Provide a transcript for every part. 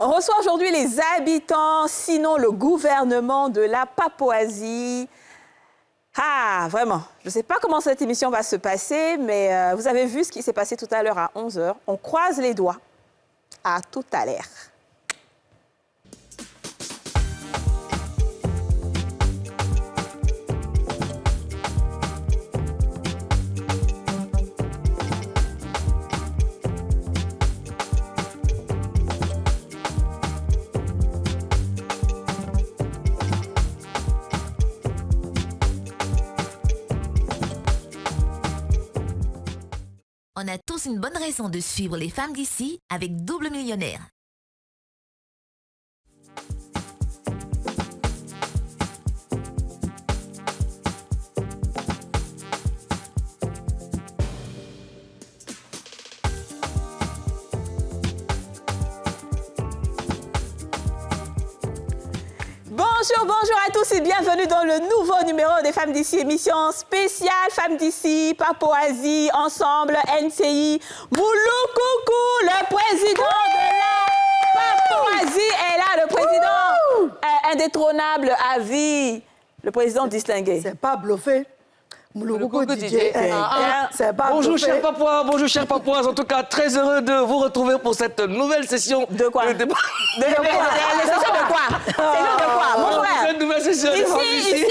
On reçoit aujourd'hui les habitants, sinon le gouvernement de la Papouasie. Ah, vraiment, je ne sais pas comment cette émission va se passer, mais vous avez vu ce qui s'est passé tout à l'heure à 11h. On croise les doigts. À tout à l'heure. On a tous une bonne raison de suivre les femmes d'ici avec Double Millionnaire. Bonjour à tous et bienvenue dans le nouveau numéro des Femmes d'ici, émission spéciale Femmes d'ici, Papouasie, Ensemble, NCI, Mouloukoukou, le président de la Papouasie est là, le président indétrônable à vie, le président distingué. C'est pas bluffé. Mouloukoukou DJ. C'est pas bonjour bluffé. chers Papouas, bonjour chers Papouas. En tout cas, très heureux de vous retrouver pour cette nouvelle session. De quoi? De quoi? La session de quoi? C'est de quoi, mon frère? Cette nouvelle session. Ici,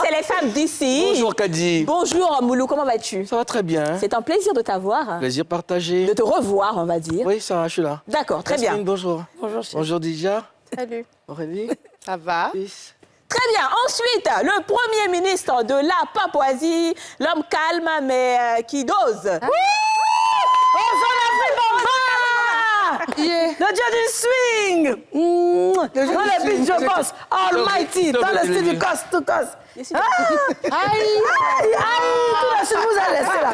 c'est les femmes d'ici. Bonjour Kadi. Bonjour Moulou, comment vas-tu? Ça va très bien. C'est un plaisir de t'avoir. Plaisir partagé. De te revoir, on va dire. Oui, ça va, je suis là. D'accord, très Jasmine, bien. bonjour. Bonjour, chérie. Bonjour Dija. Salut. Aurélie. Ça va? Fils. Très bien. Ensuite, le Premier ministre de la Papouasie, l'homme calme mais qui dose. Oui! Le dieu du swing. Dans les beats, je pense. Almighty. Dans le style du casse, tout casse. Aïe, tout le suite, vous avez laissé là.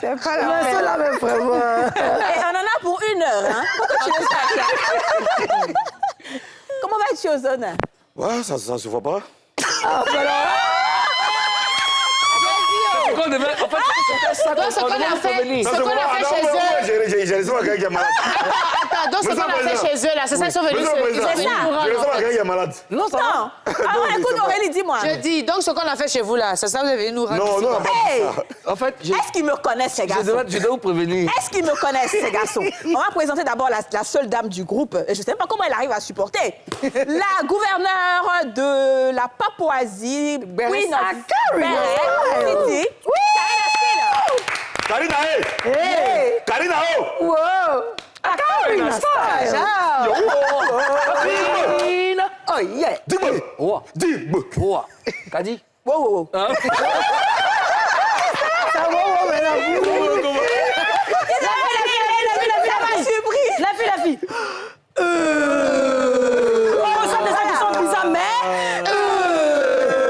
C'est pas la Laissez là, même vraiment. Et on en a pour 1 heure. Hein? Faut que tu le saches, hein. Comment vas-tu, Ozone? Ouais, ça se voit pas. On devait, en fait, Donc, ce qu'on a fait chez eux. J'ai raison à quelqu'un qui est malade. Attends, donc ce qu'on a fait chez eux, là, c'est ça, ils sont venus J'ai raison à quelqu'un qui est malade. non, ça va. Non. Ah ouais, écoute, Aurélie, dis-moi. Je dis, donc ce qu'on a fait chez vous, là, c'est ça, vous avez venu nous rendre. Non, ici, non, quoi. Hey! En fait, Est-ce qu'ils me connaissent, ces garçons? je dois vous prévenir. Est-ce qu'ils me connaissent, ces garçons? On va présenter d'abord la seule dame du groupe. Je ne sais pas comment elle arrive à supporter. La gouverneure de la Papouasie, Queen of Beret City. Karina, Hey! Karina, oh! Wow! Karina style. Oh yeah! Oh, Dis-moi. oh. Kadi. Wow, wow, wow. Hein? Ça va, ouais, mais là, La fille. Oh, ça, des gens qui sont bizarres, mais...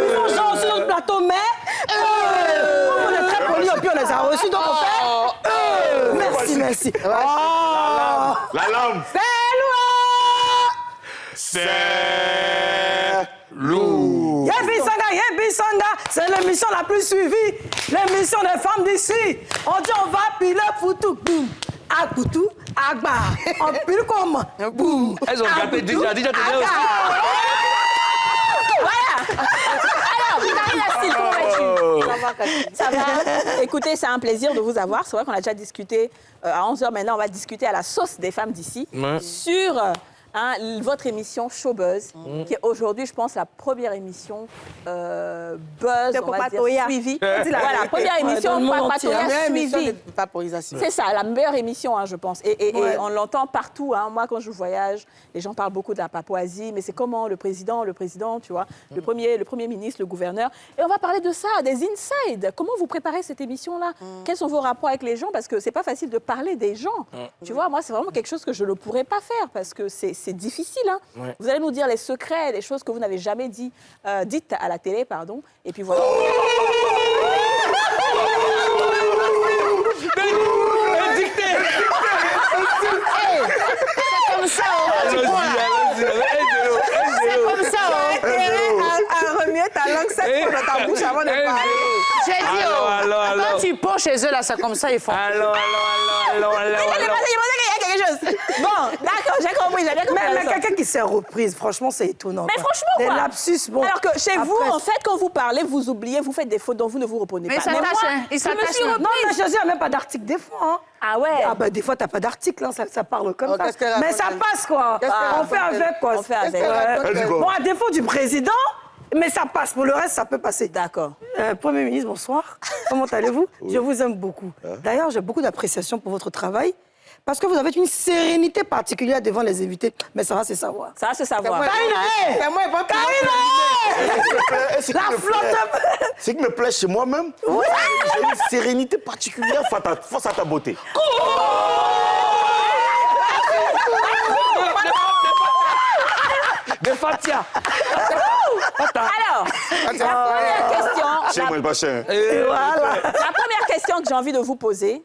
Ils sont genre sur notre plateau, mais... On est très polis, et puis on les a reçus, donc on fait... Merci. Oh! La lampe. C'est lourd. Yébisanga, c'est l'émission la plus suivie, l'émission des femmes d'ici. On dit on va piler foutou, boum, à coutou, à gba. On pile comment? Boum. Elles ont gâté déjà t'es là aussi. Voilà! Alors, Karina Steele, comment vas-tu? Ça va? Écoutez, c'est un plaisir de vous avoir. C'est vrai qu'on a déjà discuté à 11h. Maintenant, on va discuter à la sauce des femmes d'ici sur votre émission Showbuzz, qui est aujourd'hui, je pense, la première émission buzz, on va dire, suivie. Voilà, première émission Papatoya suivie. C'est ça, la meilleure émission, hein, je pense. Et on l'entend partout. Hein. Moi, quand je voyage, les gens parlent beaucoup de la Papouasie, mais c'est comment le président, tu vois, le premier ministre, le gouverneur. Et on va parler de ça, des insides. Comment vous préparez cette émission-là? Quels sont vos rapports avec les gens? Parce que c'est pas facile de parler des gens. Tu vois, moi, c'est vraiment quelque chose que je ne pourrais pas faire parce que c'est difficile. Hein. Vous allez nous dire les secrets, les choses que vous n'avez jamais dites à la télé, pardon. Et puis voilà. C'est comme ça, c'est comme ça, À remuer ta langue 7 fois dans ta bouche avant de parler. J'ai dit, quand tu poses chez eux, là, c'est comme ça, ils font. Il y a quelque chose. Bon, reprise. Mais quelqu'un qui s'est reprise, franchement, c'est étonnant. Mais franchement, des quoi. lapsus, bon. Alors que chez vous, Après, en fait, quand vous parlez, vous oubliez, vous faites des fautes dont vous ne vous reprenez Mais pas. il s'attache, moi, hein, il je me s'attache, suis hein. reprise. Non, mais Josie n'a même pas d'article des fois. Hein. Ah ouais. Ah bah des fois, t'as pas d'article, hein, ça parle comme Oh, ça. qu'est-ce qu'elle Mais raconte, ça elle passe, quoi. Qu'est-ce qu'elle On fait raconte, avec, quoi. On fait avec. qu'elle raconte, Elle dit quoi? Bon, à défaut du président, mais ça passe. Pour le reste, ça peut passer. D'accord. Premier ministre, bonsoir. Comment allez-vous? Je vous aime beaucoup. D'ailleurs, j'ai beaucoup d'appréciation pour votre travail. Parce que vous avez une sérénité particulière devant les invités. Mais ça va se savoir. Ça va se savoir. Karina, C'est moi, pas Ce qui la me flotte. plaît- Ce qui me plaît chez moi-même, j'ai une sérénité particulière face à ta beauté. De Fatia. Alors, la première question. Chez moi, le bachin. La première question que j'ai envie de vous poser,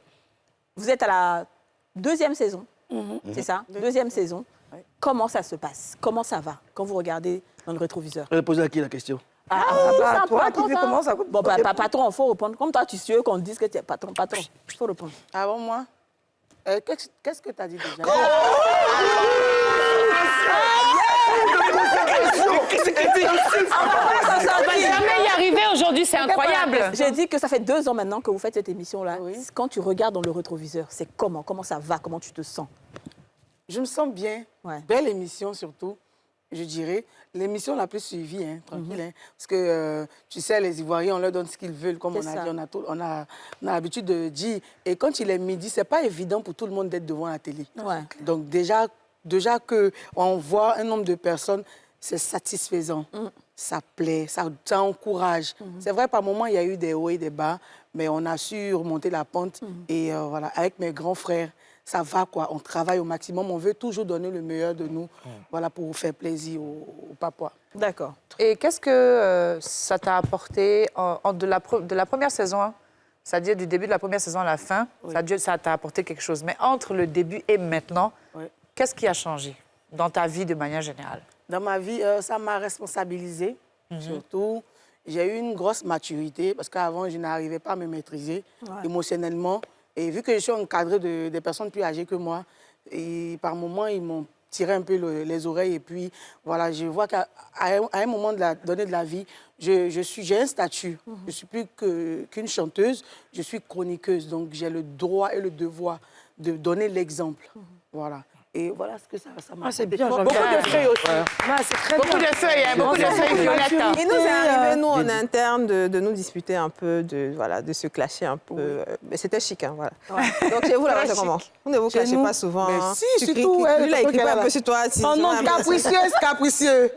vous êtes à la 2e saison, c'est ça? 2e saison. Comment ça se passe? Comment ça va quand vous regardez dans le rétroviseur? Elle a posé à qui la question? Ah, bah, c'est toi important, qui fais ça. comment ça? Bon, bah, patron, il faut répondre. Comme toi, tu sais qu'on te dise que tu es patron. Il faut répondre. Avant moi, qu'est-ce que tu as dit déjà? On va jamais y arriver aujourd'hui, c'est incroyable. J'ai dit que ça fait 2 ans maintenant que vous faites cette émission-là. Oui. Quand tu regardes dans le rétroviseur, c'est comment? Comment ça va? Comment tu te sens? Je me sens bien. Ouais. Belle émission surtout, je dirais. L'émission la plus suivie, hein, tranquille. Hein, parce que, tu sais, les Ivoiriens, on leur donne ce qu'ils veulent, comme on C'est a ça. dit. On a l'habitude de dire. Et quand il est midi, c'est pas évident pour tout le monde d'être devant la télé. Ouais. Donc déjà qu'on voit un nombre de personnes, c'est satisfaisant. Ça plaît, ça encourage. C'est vrai, par moments, il y a eu des hauts et des bas, mais on a su remonter la pente. Et voilà, avec mes grands frères, ça va, quoi. On travaille au maximum. On veut toujours donner le meilleur de nous, voilà, pour faire plaisir aux Papois. D'accord. Et qu'est-ce que ça t'a apporté de la première saison, hein, c'est-à-dire du début de la première saison à la fin, ça t'a apporté quelque chose. Mais entre le début et maintenant, qu'est-ce qui a changé dans ta vie de manière générale? Dans ma vie, ça m'a responsabilisée, surtout. J'ai eu une grosse maturité, parce qu'avant, je n'arrivais pas à me maîtriser émotionnellement. Et vu que je suis encadrée des personnes plus âgées que moi, et par moments, ils m'ont tiré un peu les oreilles. Et puis, voilà, je vois qu'à un moment donné de la vie, j'ai un statut. Je ne suis plus qu'une chanteuse, je suis chroniqueuse. Donc, j'ai le droit et le devoir de donner l'exemple. Voilà. Et voilà ce que ça m'a c'est bien, beaucoup de feuilles aussi. C'est très Beaucoup de feuilles, hein, beaucoup de feuilles violettes. hein. Il nous est arrivé, nous, en interne, de nous disputer un peu, de se clasher un peu. Mais c'était chic, hein, voilà. Donc, chez vous, là-bas, c'est comment? Vous ne vous clashez pas souvent. Mais hein. si, Tu surtout, cries, elle, lui, là, il le crie truc pas qu'elle un a. peu sur toi. Oh non, capricieux.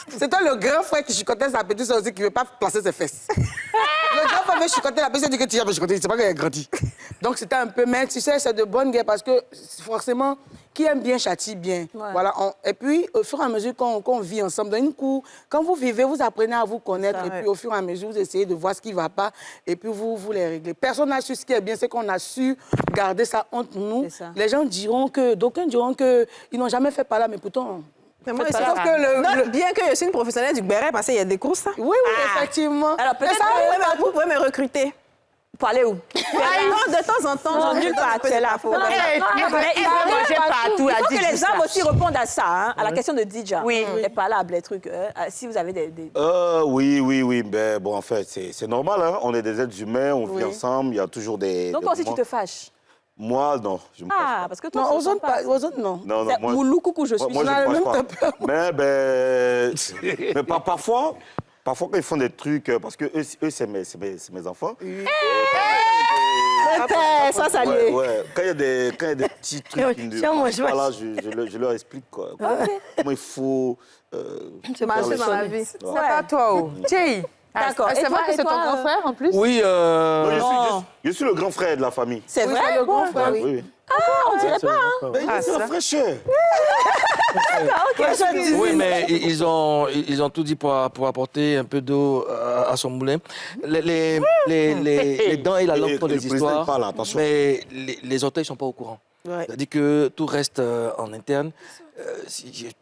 C'était le grand frère qui chicotait sa petite soeur aussi qui ne veut pas placer ses fesses. Le grand frère veut chicoter la petite soeur, dit que tu as chicoté, c'est pas qu'elle a grandi. Donc c'était un peu, mais tu sais, c'est de bonne guerre parce que forcément, qui aime bien châtie bien. Ouais. Voilà. Et puis, au fur et à mesure qu'on vit ensemble, dans une cour, quand vous vivez, vous apprenez à vous connaître et puis au fur et à mesure, vous essayez de voir ce qui ne va pas et puis vous les réglez. Personne n'a su ce qui est bien, c'est qu'on a su garder ça entre nous. C'est ça. Les gens diront d'aucuns diront qu'ils n'ont jamais fait par là, mais pourtant... Mais moi, Faites c'est pas sauf ça. que bien que je suis une professionnelle du béret, parce qu'il y a des courses. Oui, effectivement. Alors, peut-être que vous pouvez me recruter. Pour aller où? De temps en temps, Nulle part, tu es là. Faut... il faut manger partout, Il a faut dit que les juste hommes ça. aussi répondent à ça, hein, à la question de Dija. Oui. Les palabres, les trucs. Si vous avez des... Oui. Ben, bon, en fait, c'est normal. Hein? On est des êtres humains, on vit ensemble. Il y a toujours des. Donc, des aussi, tu moments. te fâches. Moi, non. Je me fâche Ah, parce que toi, Non, tu aux te autres, sens pas. aux autres, non. Non, C'est moi, Moulou, coucou, je suis. moi, je On a le ne même passe pas. Mais parfois, quand ils font des trucs, parce que eux c'est mes enfants. ça, ça lié. Ouais. Quand il y a des petits trucs qui ne Tiens, moi, marchent pas, là, je leur explique quoi. Comment il faut marcher dans la vie. C'est pas toi, oh. Jay. D'accord. C'est Et toi, vrai que c'est ton grand frère, en plus? Oui, Je suis le grand frère de la famille. C'est vrai? le grand frère, oui. Oui. On dirait pas, hein? Ben, c'est la fraîcheur. oui, mais ils ont tout dit pour apporter un peu d'eau à son moulin. Les dents et la langue font le des président, histoires, il parle, attention. mais les orteils ne sont pas au courant. Ouais. C'est-à-dire que tout reste en interne.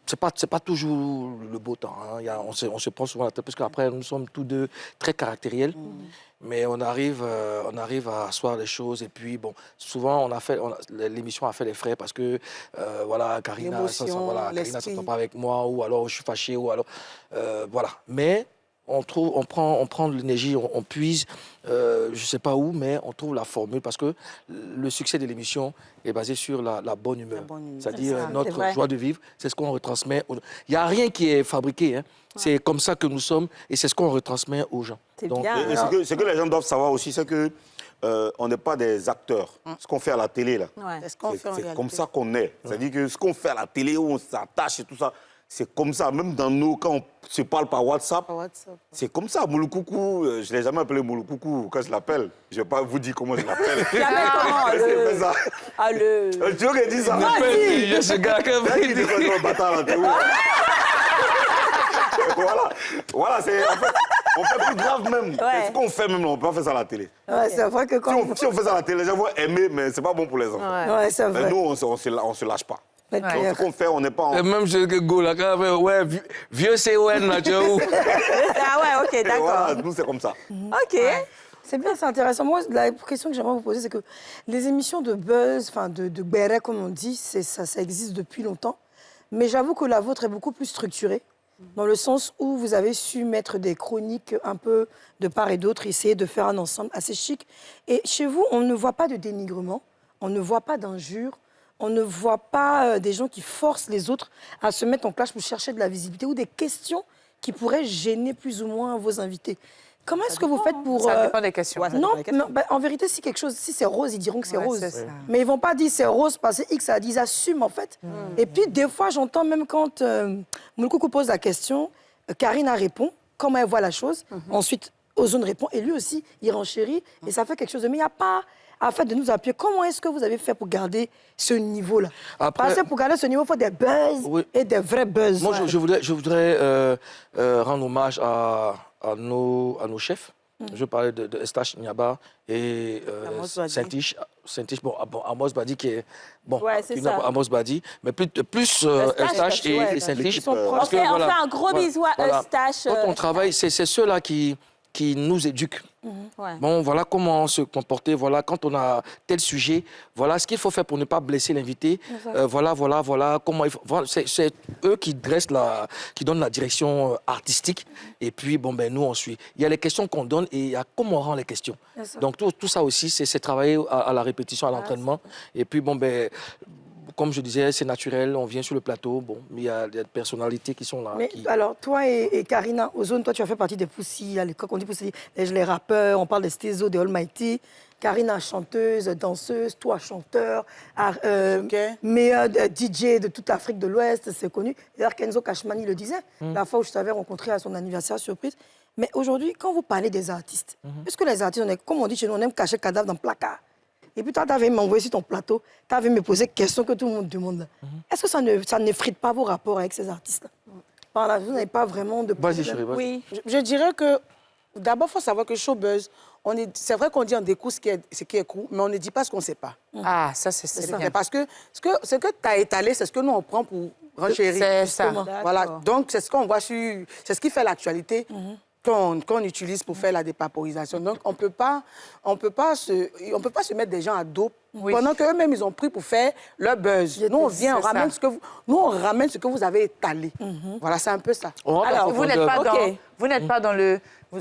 C'est pas toujours le beau temps. Hein. On se prend souvent la tête parce qu'après, nous sommes tous deux très caractériels. Mais on arrive à asseoir les choses. Et puis, bon, souvent, l'émission a fait les frais parce que, voilà, Karina ne s'entend pas avec moi, ou alors je suis fâché, ou alors, voilà. Mais on prend de l'énergie, on puise, je ne sais pas où, mais on trouve la formule parce que le succès de l'émission est basé sur la bonne humeur. C'est-à-dire notre joie de vivre, c'est ce qu'on retransmet. Il n'y a rien qui est fabriqué. Hein. C'est comme ça que nous sommes et c'est ce qu'on retransmet aux gens. Donc, bien. Et ce que les gens doivent savoir aussi, c'est que on n'est pas des acteurs. Ce qu'on fait à la télé, là, c'est comme ça qu'on est. C'est-à-dire que ce qu'on fait à la télé, où on s'attache et tout ça, c'est comme ça. Même dans quand on se parle par WhatsApp, c'est comme ça. Mouloukoukou, je ne l'ai jamais appelé Mouloukoukou. Quand je l'appelle, je ne vais pas vous dire comment je l'appelle. Tu l'appelles comment Tu veux que je dise ça? Je suis gars Il dit qu'on est bâtard, là, t'es où? Voilà, c'est... En fait, on fait plus grave même. Ce qu'on fait même, on ne peut pas faire ça à la télé. Ouais, c'est vrai que quand... Si on fait ça à la télé, les gens vont aimer, mais ce n'est pas bon pour les enfants. Ouais, c'est vrai. Mais nous, on ne se lâche pas. Donc, ce qu'on fait, on n'est pas en... Et même chez le Go, là, quand ouais, vieux CON, là, tu vois où? Ah ouais, ok, d'accord. Voilà, nous, c'est comme ça. Ok. C'est bien, c'est intéressant. Moi, la question que j'aimerais vous poser, c'est que les émissions de buzz, enfin de béret, comme on dit, ça existe depuis longtemps. Mais j'avoue que la vôtre est beaucoup plus structurée, dans le sens où vous avez su mettre des chroniques un peu de part et d'autre, essayer de faire un ensemble assez chic. Et chez vous, on ne voit pas de dénigrement, on ne voit pas d'injures, on ne voit pas des gens qui forcent les autres à se mettre en clash pour chercher de la visibilité ou des questions qui pourraient gêner plus ou moins vos invités. Comment est-ce que vous faites pour... Ça dépend des questions. Non, en vérité, si c'est rose, ils diront que c'est rose. Mais ils ne vont pas dire c'est rose parce que X a dit, ils assument en fait. Et puis, des fois, j'entends même quand Mouloukoukou pose la question, Karina répond, comment elle voit la chose. Ensuite, Ozone répond, et lui aussi, il renchérit. Et ça fait quelque chose de... Mais il n'y a pas à faire de nous appuyer. Comment est-ce que vous avez fait pour garder ce niveau-là? Parce que pour garder ce niveau, il faut des buzz et des vrais buzz. Moi, je voudrais rendre hommage à nos chefs. Je parlais de Estache Niaba et Saint-Tiche. Bon, Amos Badi qui est... Bon, Amos Badi, mais plus Estache et Saint-Tiche. On fait un gros bisou à Eustache. Quand on travaille, c'est ceux-là qui nous éduquent. Bon, voilà comment se comporter, voilà, quand on a tel sujet, voilà ce qu'il faut faire pour ne pas blesser l'invité, voilà, comment il faut... Voilà, c'est eux qui dressent qui donnent la direction artistique, et puis, bon, ben, nous, on suit. Il y a les questions qu'on donne, et il y a comment on rend les questions. Donc, tout ça aussi, c'est travailler à la répétition, à l'entraînement, et puis, bon, ben... Comme je disais, c'est naturel, on vient sur le plateau, bon, mais il y a des personnalités qui sont là. Mais alors, toi et Karina, Ozone, toi, tu as fait partie des Poussi, quand on dit Poussi, les rappeurs, on parle des Stézo, des Almighty. Karina, chanteuse, danseuse, toi, chanteur, meilleur DJ de toute l'Afrique de l'Ouest, c'est connu. D'ailleurs, Kenzo Kashmani le disait, la fois où je t'avais rencontré à son anniversaire surprise. Mais aujourd'hui, quand vous parlez des artistes, est-ce que les artistes, comme on dit chez nous, on aime cacher le cadavre dans le placard? Et puis toi, tu avais m'envoyé sur ton plateau, tu avais me posé questions que tout le monde demande. Est-ce que ça n'effrite pas vos rapports avec ces artistes-là? Par là, vous n'avez pas vraiment de problème. Vas-y, chérie, vas-y. Oui, je dirais que d'abord, il faut savoir que showbuzz, c'est vrai qu'on dit en découp ce qui est cool, mais on ne dit pas ce qu'on ne sait pas. Ah, ça, c'est bien. Parce que ce que tu as étalé, c'est ce que nous, on prend pour renchérir. C'est ça. Voilà, donc c'est ce qu'on voit sur... C'est ce qui fait l'actualité. Qu'on utilise pour faire la dépaporisation. Donc, on peut pas se mettre des gens à dos pendant qu'eux-mêmes, ils ont pris pour faire leur buzz. Nous, on vient, on ramène ce que vous avez étalé. Voilà, c'est un peu ça. Alors, vous n'êtes pas dans le...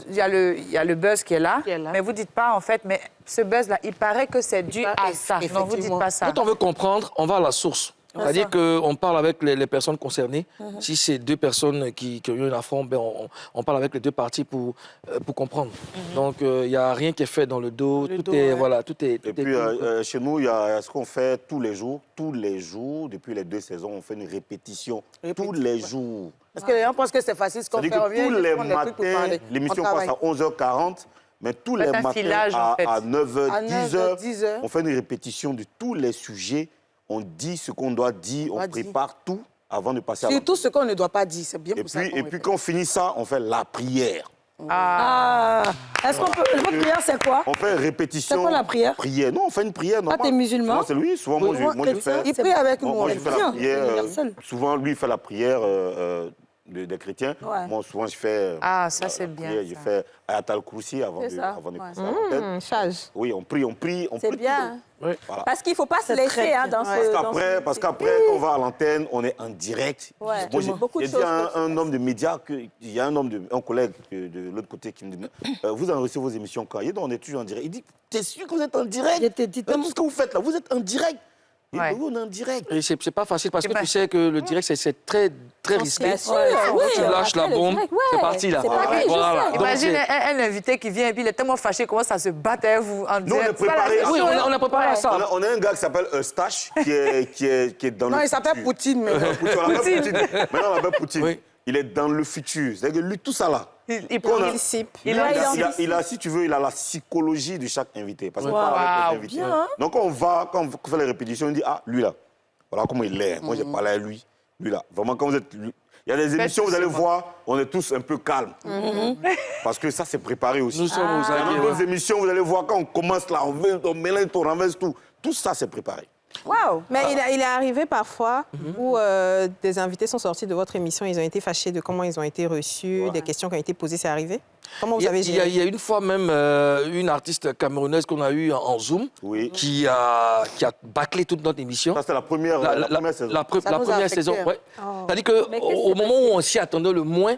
Il y a le buzz qui est là, mais vous ne dites pas, en fait, mais ce buzz-là, il paraît que c'est dû à ça. Non, vous ne dites pas ça. Quand on veut comprendre, on va à la source. C'est-à-dire qu'on parle avec les personnes concernées. Si c'est deux personnes qui ont eu un affront, ben on parle avec les deux parties pour comprendre. Donc, il n'y a rien qui est fait dans le dos. Tout est... Et puis, chez nous, il y a ce qu'on fait tous les jours, depuis les 2 saisons, on fait une répétition. Tous les jours. Parce que les gens pensent que c'est facile ce qu'on fait. Tous les matins, l'émission passe à 11h40. Mais tous les matins, à 9h, 10h, on fait une répétition de tous les sujets. On dit ce qu'on doit dire, on prépare tout avant de passer à la... Surtout ce qu'on ne doit pas dire, c'est bien pour ça. Et puis quand on finit ça, on fait la prière. Est-ce qu'on peut... Votre prière, c'est quoi? On fait répétition. C'est quoi la prière? Prière. Non, on fait une prière. Ah, t'es musulman? Non, c'est lui. Souvent, moi, je fais... Il prie avec nous. Moi, je fais la prière. Universel. Souvent, lui, il fait la prière des chrétiens. Ouais. Moi, souvent, je fais... ça, c'est bien. Prière, je fais Ayat al-Kursi avant de passer à l'antenne. Sage. Oui, on prie. C'est bien. Oui. Voilà. Parce qu'il ne faut pas se laisser dans ce... Parce qu'après, quand on va à l'antenne, on est en direct. Ouais. Moi, j'ai dit à un homme de médias, il y a un collègue de l'autre côté qui me dit vous enregistrez vos émissions quand? Il dit on est toujours en direct. Il dit t'es sûr que vous êtes en direct? Tout ce que vous faites là, vous êtes en direct. Oui, on est en direct. Et c'est pas facile parce que tu sais que le direct, c'est très risqué. Bien sûr, Tu lâches la bombe, c'est parti là. Voilà. Imagine un invité qui vient et puis il est tellement fâché, comment ça se bat avec vous en direct. Nous, on est préparé. Oui, on a préparé à ça. On a un gars qui s'appelle Eustache qui est dans le futur. Non, il s'appelle Poutine. Poutine. Maintenant, on l'appelle Poutine. Oui. Il est dans le futur. C'est-à-dire que lui, tout ça là. Il participe. Il a, si tu veux, il a la psychologie de chaque invité. Parce qu'on parle avec les invités. Donc, quand on fait les répétitions, on dit lui là, voilà comment il est. Moi, j'ai parlé à lui là. Vraiment, quand vous êtes... Il y a des émissions, vous allez voir, on est tous un peu calmes. Parce que ça, c'est préparé aussi. Nous sommes aux aguets. Dans d'autres émissions, vous allez voir, quand on commence là, on mélange, on renverse tout. Tout ça, c'est préparé. Wow. Mais il est arrivé parfois où des invités sont sortis de votre émission, ils ont été fâchés de comment ils ont été reçus, des questions qui ont été posées, c'est arrivé? Comment vous avez géré? Il y a une fois même une artiste camerounaise qu'on a eue en Zoom qui a bâclé toute notre émission. Ça, c'était la première saison. La première saison, oui. C'est-à-dire qu'au moment où on s'y attendait le moins,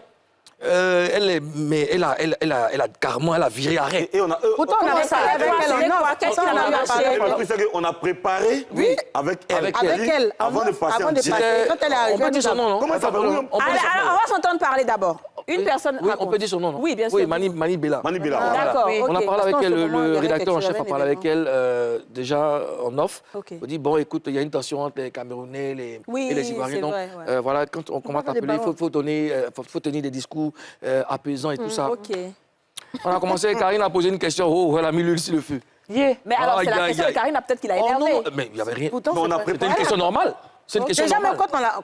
elle a carrément viré arrêt. Pourtant, on avait parlé avec elle. Qu'est-ce qu'on a fait? On a préparé avec elle. Avant de passer en direct. Quand elle est arrivée, on peut dire son nom, non? Comment elle s'appelle? Alors, on va s'entendre parler d'abord. Une personne Oui, on peut dire son nom, non? Oui, bien sûr. Oui, Mani Bella. Mani Bella. D'accord. On a parlé avec elle, le rédacteur en chef a quelque parlé avec elle déjà en off. Ok. On dit, bon, écoute, il y a une tension entre les Camerounais et les Ivoiriens. Donc, voilà, quand on commence à appeler, il faut tenir des discours apaisants et tout ça. Ok. On a commencé, Karine a posé une question, elle a mis l'huile sur le feu. Mais alors, c'est la question de Karine, peut-être qu'il a énervé. Non, mais il n'y avait rien. C'était une question normale. C'est une question déjà, normale.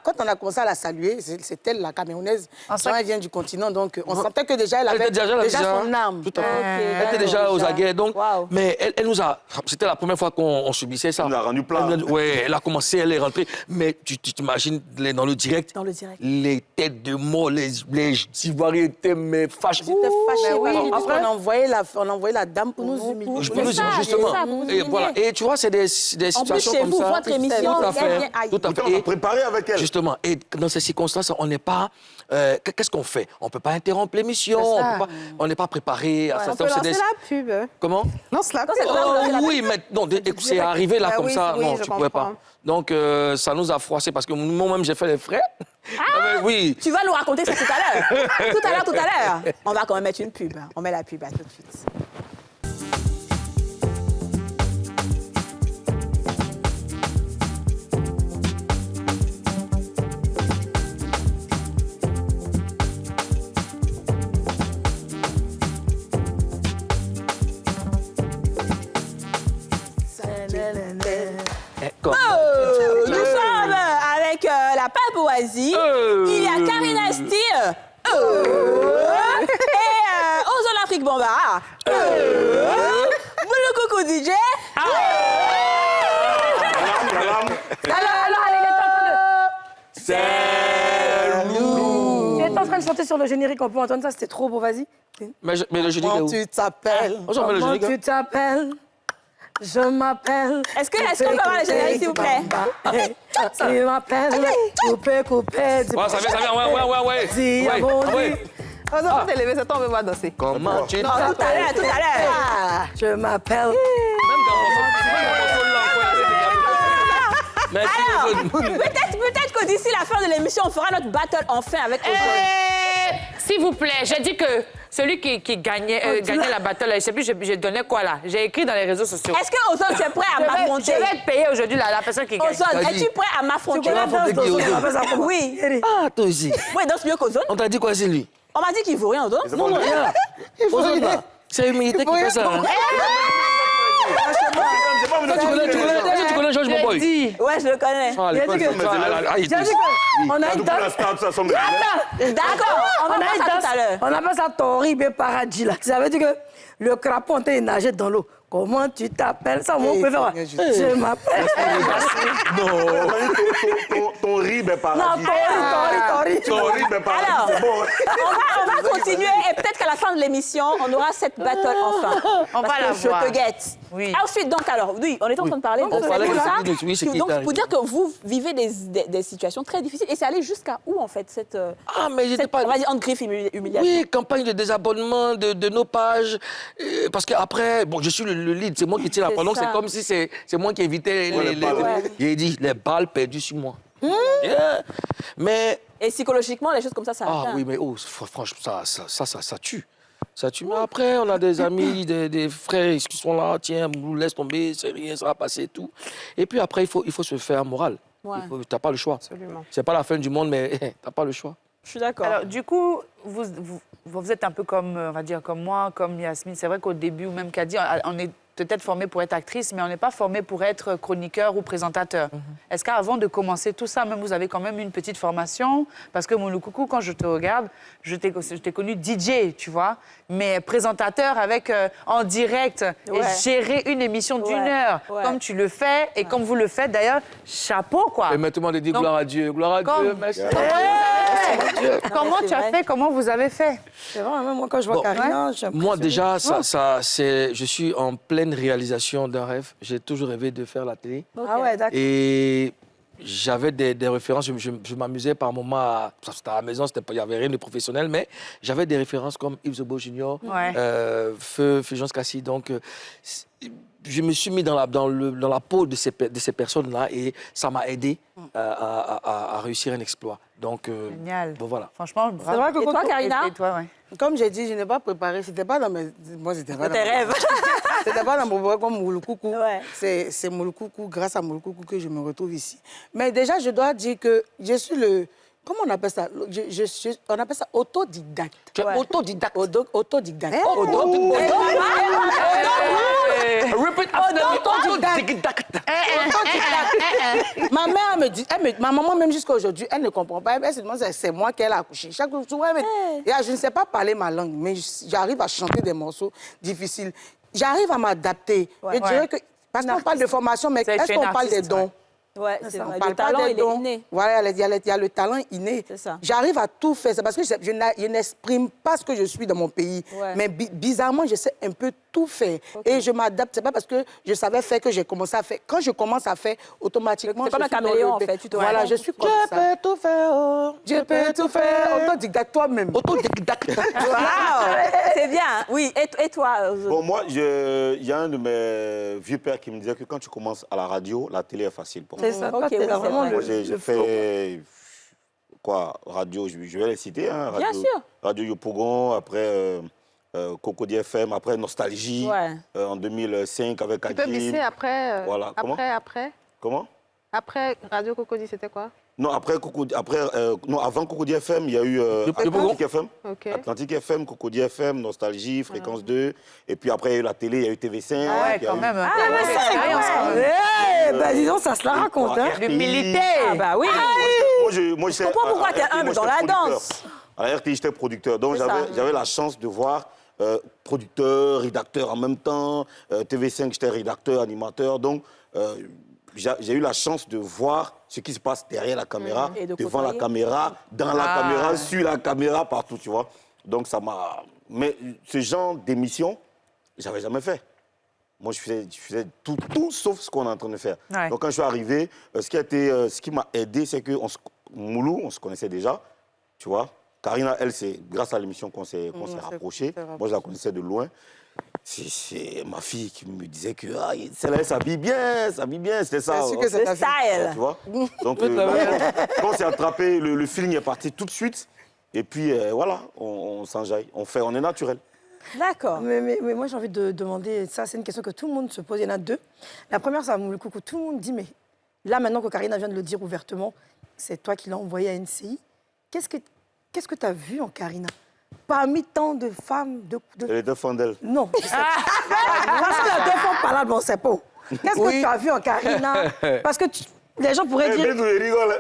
quand on a commencé à la saluer, c'est elle, la camerounaise. Elle vient du continent, donc on sentait que déjà, elle avait déjà son âme. Tout à fait. Elle était déjà aux aguets. Donc, mais elle nous a... C'était la première fois qu'on subissait ça. Elle nous a rendu plat. Oui, elle a commencé, elle est rentrée. Mais tu t'imagines, dans le direct, les têtes de mort, les Ivoiriens étaient fâchés. Ils étaient fâchés, oui. Après, on a envoyé la dame pour nous humilier. Justement. Et tu vois, c'est des situations comme ça. Votre émission, tout à fait. On a préparé avec elle. Justement. Et dans ces circonstances, on n'est pas... Qu'est-ce qu'on fait? On ne peut pas interrompre l'émission. On n'est pas préparé à ça. On peut lancer la pub. Comment? Lance la pub. Oui, mais non, c'est arrivé là comme ça. Non, tu ne pouvais pas. Donc, ça nous a froissé parce que moi-même, j'ai fait les frais. Oui. Tu vas nous raconter ça tout à l'heure. Tout à l'heure. On va quand même mettre une pub. On met la pub, à tout de suite. Nous sommes avec la Papouasie. Il y a Karine Asti. Et Ozone Afrique Bomba. Le coucou DJ. Tu es en train de chanter sur le générique, on peut entendre ça, c'était trop beau, vas-y. Mais le générique est où? Comment tu t'appelles? Comment tu t'appelles? Je m'appelle. Est-ce qu'on peut avoir le générique, s'il vous plaît? Tu m'appelles. Coupé. Ça vient, ouais. Dis à mon Dieu. On va lever ce temps, on va danser. Comment tu Tout à l'heure. Je m'appelle. Alors, peut-être que d'ici la fin de l'émission, on fera notre battle enfin avec Ozone. S'il vous plaît, j'ai dit que celui qui gagnait la battle, je ne sais plus, j'ai donné quoi là? J'ai écrit dans les réseaux sociaux. Est-ce que Ozone, tu es prêt à m'affronter? Je vais te payer aujourd'hui la personne qui gagne. Ozone, es-tu prêt à m'affronter? Oui. Ah, toi aussi. Oui, danse mieux qu'Ozone. On t'a dit quoi, c'est lui? On m'a dit qu'il vaut rien, Ozone. Non, rien. Ozone, là. C'est l'humilité qui fait ça. Tu connais Georges Boboy. Ouais, je le connais. Ah, à l'école, J'ai dit que- J'ai dit qu'on a une danse. D'accord, on va faire ça tout à l'heure. On appelle ça Toribe Paradis, là. Ça veut dire que le crapaud en train de nager dans l'eau. Comment tu t'appelles ça? Moi, on peut faire. Je m'appelle. Non, ton rib est Non, paradis. Tori. Ton rib est paradis, Alors, c'est bon. on va continuer et peut-être qu'à la fin de l'émission, on aura cette battle enfin. On va Parce la que voir. je te guette. Oui. Ensuite, donc, alors, oui, on est en train de parler de On parlait tout de ça. oui, c'est qui Donc, est pour arrivé. dire que vous vivez des situations très difficiles. Et c'est allé jusqu'à où, en fait, cette, Ah, mais j'étais pas... on va dire, entre griffes humiliation? Oui, campagne de désabonnement de nos pages. Parce qu'après, bon, je suis le lead, c'est moi qui tiens la C'est pendant. ça. C'est comme si c'est moi qui invitais les balles. J'ai dit, les balles perdues sur moi. Yeah. Mais, Et psychologiquement, les choses comme ça atteint. oui, mais franchement, ça tue. Ça tue. Mais après, on a des amis, des frères qui sont là, tiens, laisse tomber, c'est rien, ça va passer et tout. Et puis après, il faut se faire moral. Ouais. T'as pas le choix. Absolument. C'est pas la fin du monde, mais t'as pas le choix. Je suis d'accord. Alors, du coup, vous êtes un peu comme, on va dire, comme moi, comme Yasmine. C'est vrai qu'au début, ou même Kadi, on est peut-être formé pour être actrice, mais on n'est pas formé pour être chroniqueur ou présentateur. Est-ce qu'avant de commencer tout ça, même vous avez quand même une petite formation? Parce que Mouloukoukou, quand je te regarde, je t'ai connu DJ, tu vois, mais présentateur avec en direct Ouais. et gérer une émission d'une heure, comme tu le fais et comme vous le faites d'ailleurs, chapeau quoi. Et maintenant, on dit Donc, gloire à Dieu, merci. Comment tu as fait? Comment vous avez fait? C'est vrai, même moi, quand je vois Bon, Karina, je Moi, déjà, je suis en pleine réalisation d'un rêve. J'ai toujours rêvé de faire la télé. Ah ouais, d'accord. Et j'avais des références. Je m'amusais par moments. C'était à la maison, il n'y avait rien de professionnel, mais j'avais des références comme Yves Zobo Junior, Ouais. Feu Fulgence Cassis. Donc, je me suis mis dans la peau de ces personnes-là et ça m'a aidé à réussir un exploit. Donc, Génial. bon, voilà. Franchement, C'est bravo. vrai que Et toi, Karina? Et toi, ouais. Comme j'ai dit, je n'ai pas préparé. C'était pas dans mes... Moi, c'était pas Tes rêves. C'était pas dans mon programme comme Mouloukoukou. Ouais. C'est Mouloukoukou, grâce à Mouloukoukou, que je me retrouve ici. Mais déjà, je dois dire que je suis le... Comment on appelle ça? On appelle ça autodidacte. Tu es autodidacte. Autodidacte. Repeat after me. Autodidacte. Ma mère me dit, ma maman même jusqu'à aujourd'hui, elle ne comprend pas. Elle se demande si c'est moi qu'elle a accouché. Chaque jour, elle me dit, je ne sais pas parler ma langue, mais j'arrive à chanter des morceaux difficiles. J'arrive à m'adapter. Je dirais que, parce qu'on parle de formation, mais C'est est-ce une qu'on parle des artiste, dons? Ouais, c'est On vrai. parle Le pas talent, des il est dons. inné. Voilà, il y a le talent inné. C'est ça. J'arrive à tout faire. C'est parce que je n'exprime pas ce que je suis dans mon pays. Ouais. Mais bizarrement, je sais un peu tout faire. Et je m'adapte. C'est pas parce que je savais faire que j'ai commencé à faire. Quand je commence à faire, automatiquement, C'est comme je un suis dans caméléon, le- en fait. Tu te Voilà, rends je suis comme ça. Je peux tout faire. Je peux tout faire. Autodidacte toi-même. Autodidacte. Waouh, c'est bien. Oui, et toi Bon, moi, il y a un de mes vieux pères qui me disait que quand tu commences à la radio, la télé est facile pour toi. C'est ça. Ok, Toi, t'es oui, là c'est vraiment vrai. Moi, le j'ai fait quoi, radio, je vais les citer. Hein, radio, Bien sûr. Radio Yopougon, après Cocody FM, après Nostalgie, Ouais. en 2005 avec Tu peux Adib. glisser après, Voilà, comment Comment après Radio Cocody, c'était quoi? Non, avant Cocody FM, il y a eu Atlantique FM. Ok. Atlantique FM, Cocody FM, Nostalgie, Fréquence 2. Et puis après, il y a eu la télé, il y a eu TV5. Ah ouais, il y a quand eu- même. Disons, ça se la raconte, hein. L'humilité. Ah bah oui. Moi, Je comprends pourquoi t'es humble dans la danse. À la RTI, j'étais producteur. Donc, C'est ça. j'avais la chance de voir producteur, rédacteur en même temps. TV5, j'étais rédacteur, animateur. Donc, j'ai eu la chance de voir ce qui se passe derrière la caméra, Et de devant la côtoyer. caméra, dans la caméra, sur la caméra, partout, tu vois. Donc, ça m'a... Mais ce genre d'émission, j'avais jamais fait. Moi, je faisais tout sauf ce qu'on est en train de faire. Ouais. Donc, quand je suis arrivé, ce qui m'a aidé, c'est que Moulou, on se connaissait déjà, tu vois. Karina, elle, c'est grâce à l'émission qu'on s'est rapprochés. Moi, je la connaissais de loin. C'est ma fille qui me disait que celle-là, elle s'habille bien, c'était ça. Bien sûr que c'est Le ta fille. style. Tu vois. Donc, quand on s'est attrapé, le feeling est parti tout de suite. Et puis, voilà, on s'enjaille. On est naturel. D'accord. Mais moi, j'ai envie de demander, ça, c'est une question que tout le monde se pose. Il y en a deux. La première, c'est à Mouloukoukou. Tout le monde dit, mais là, maintenant que Karina vient de le dire ouvertement, c'est toi qui l'as envoyé à NCI. Qu'est-ce que tu as vu en Karina? Parmi tant de femmes, Elle était fan d'elle. Non. Parce que la deux femmes parlables, on ne sait pas. Qu'est-ce que tu as vu en Karina? Parce que les gens pourraient dire...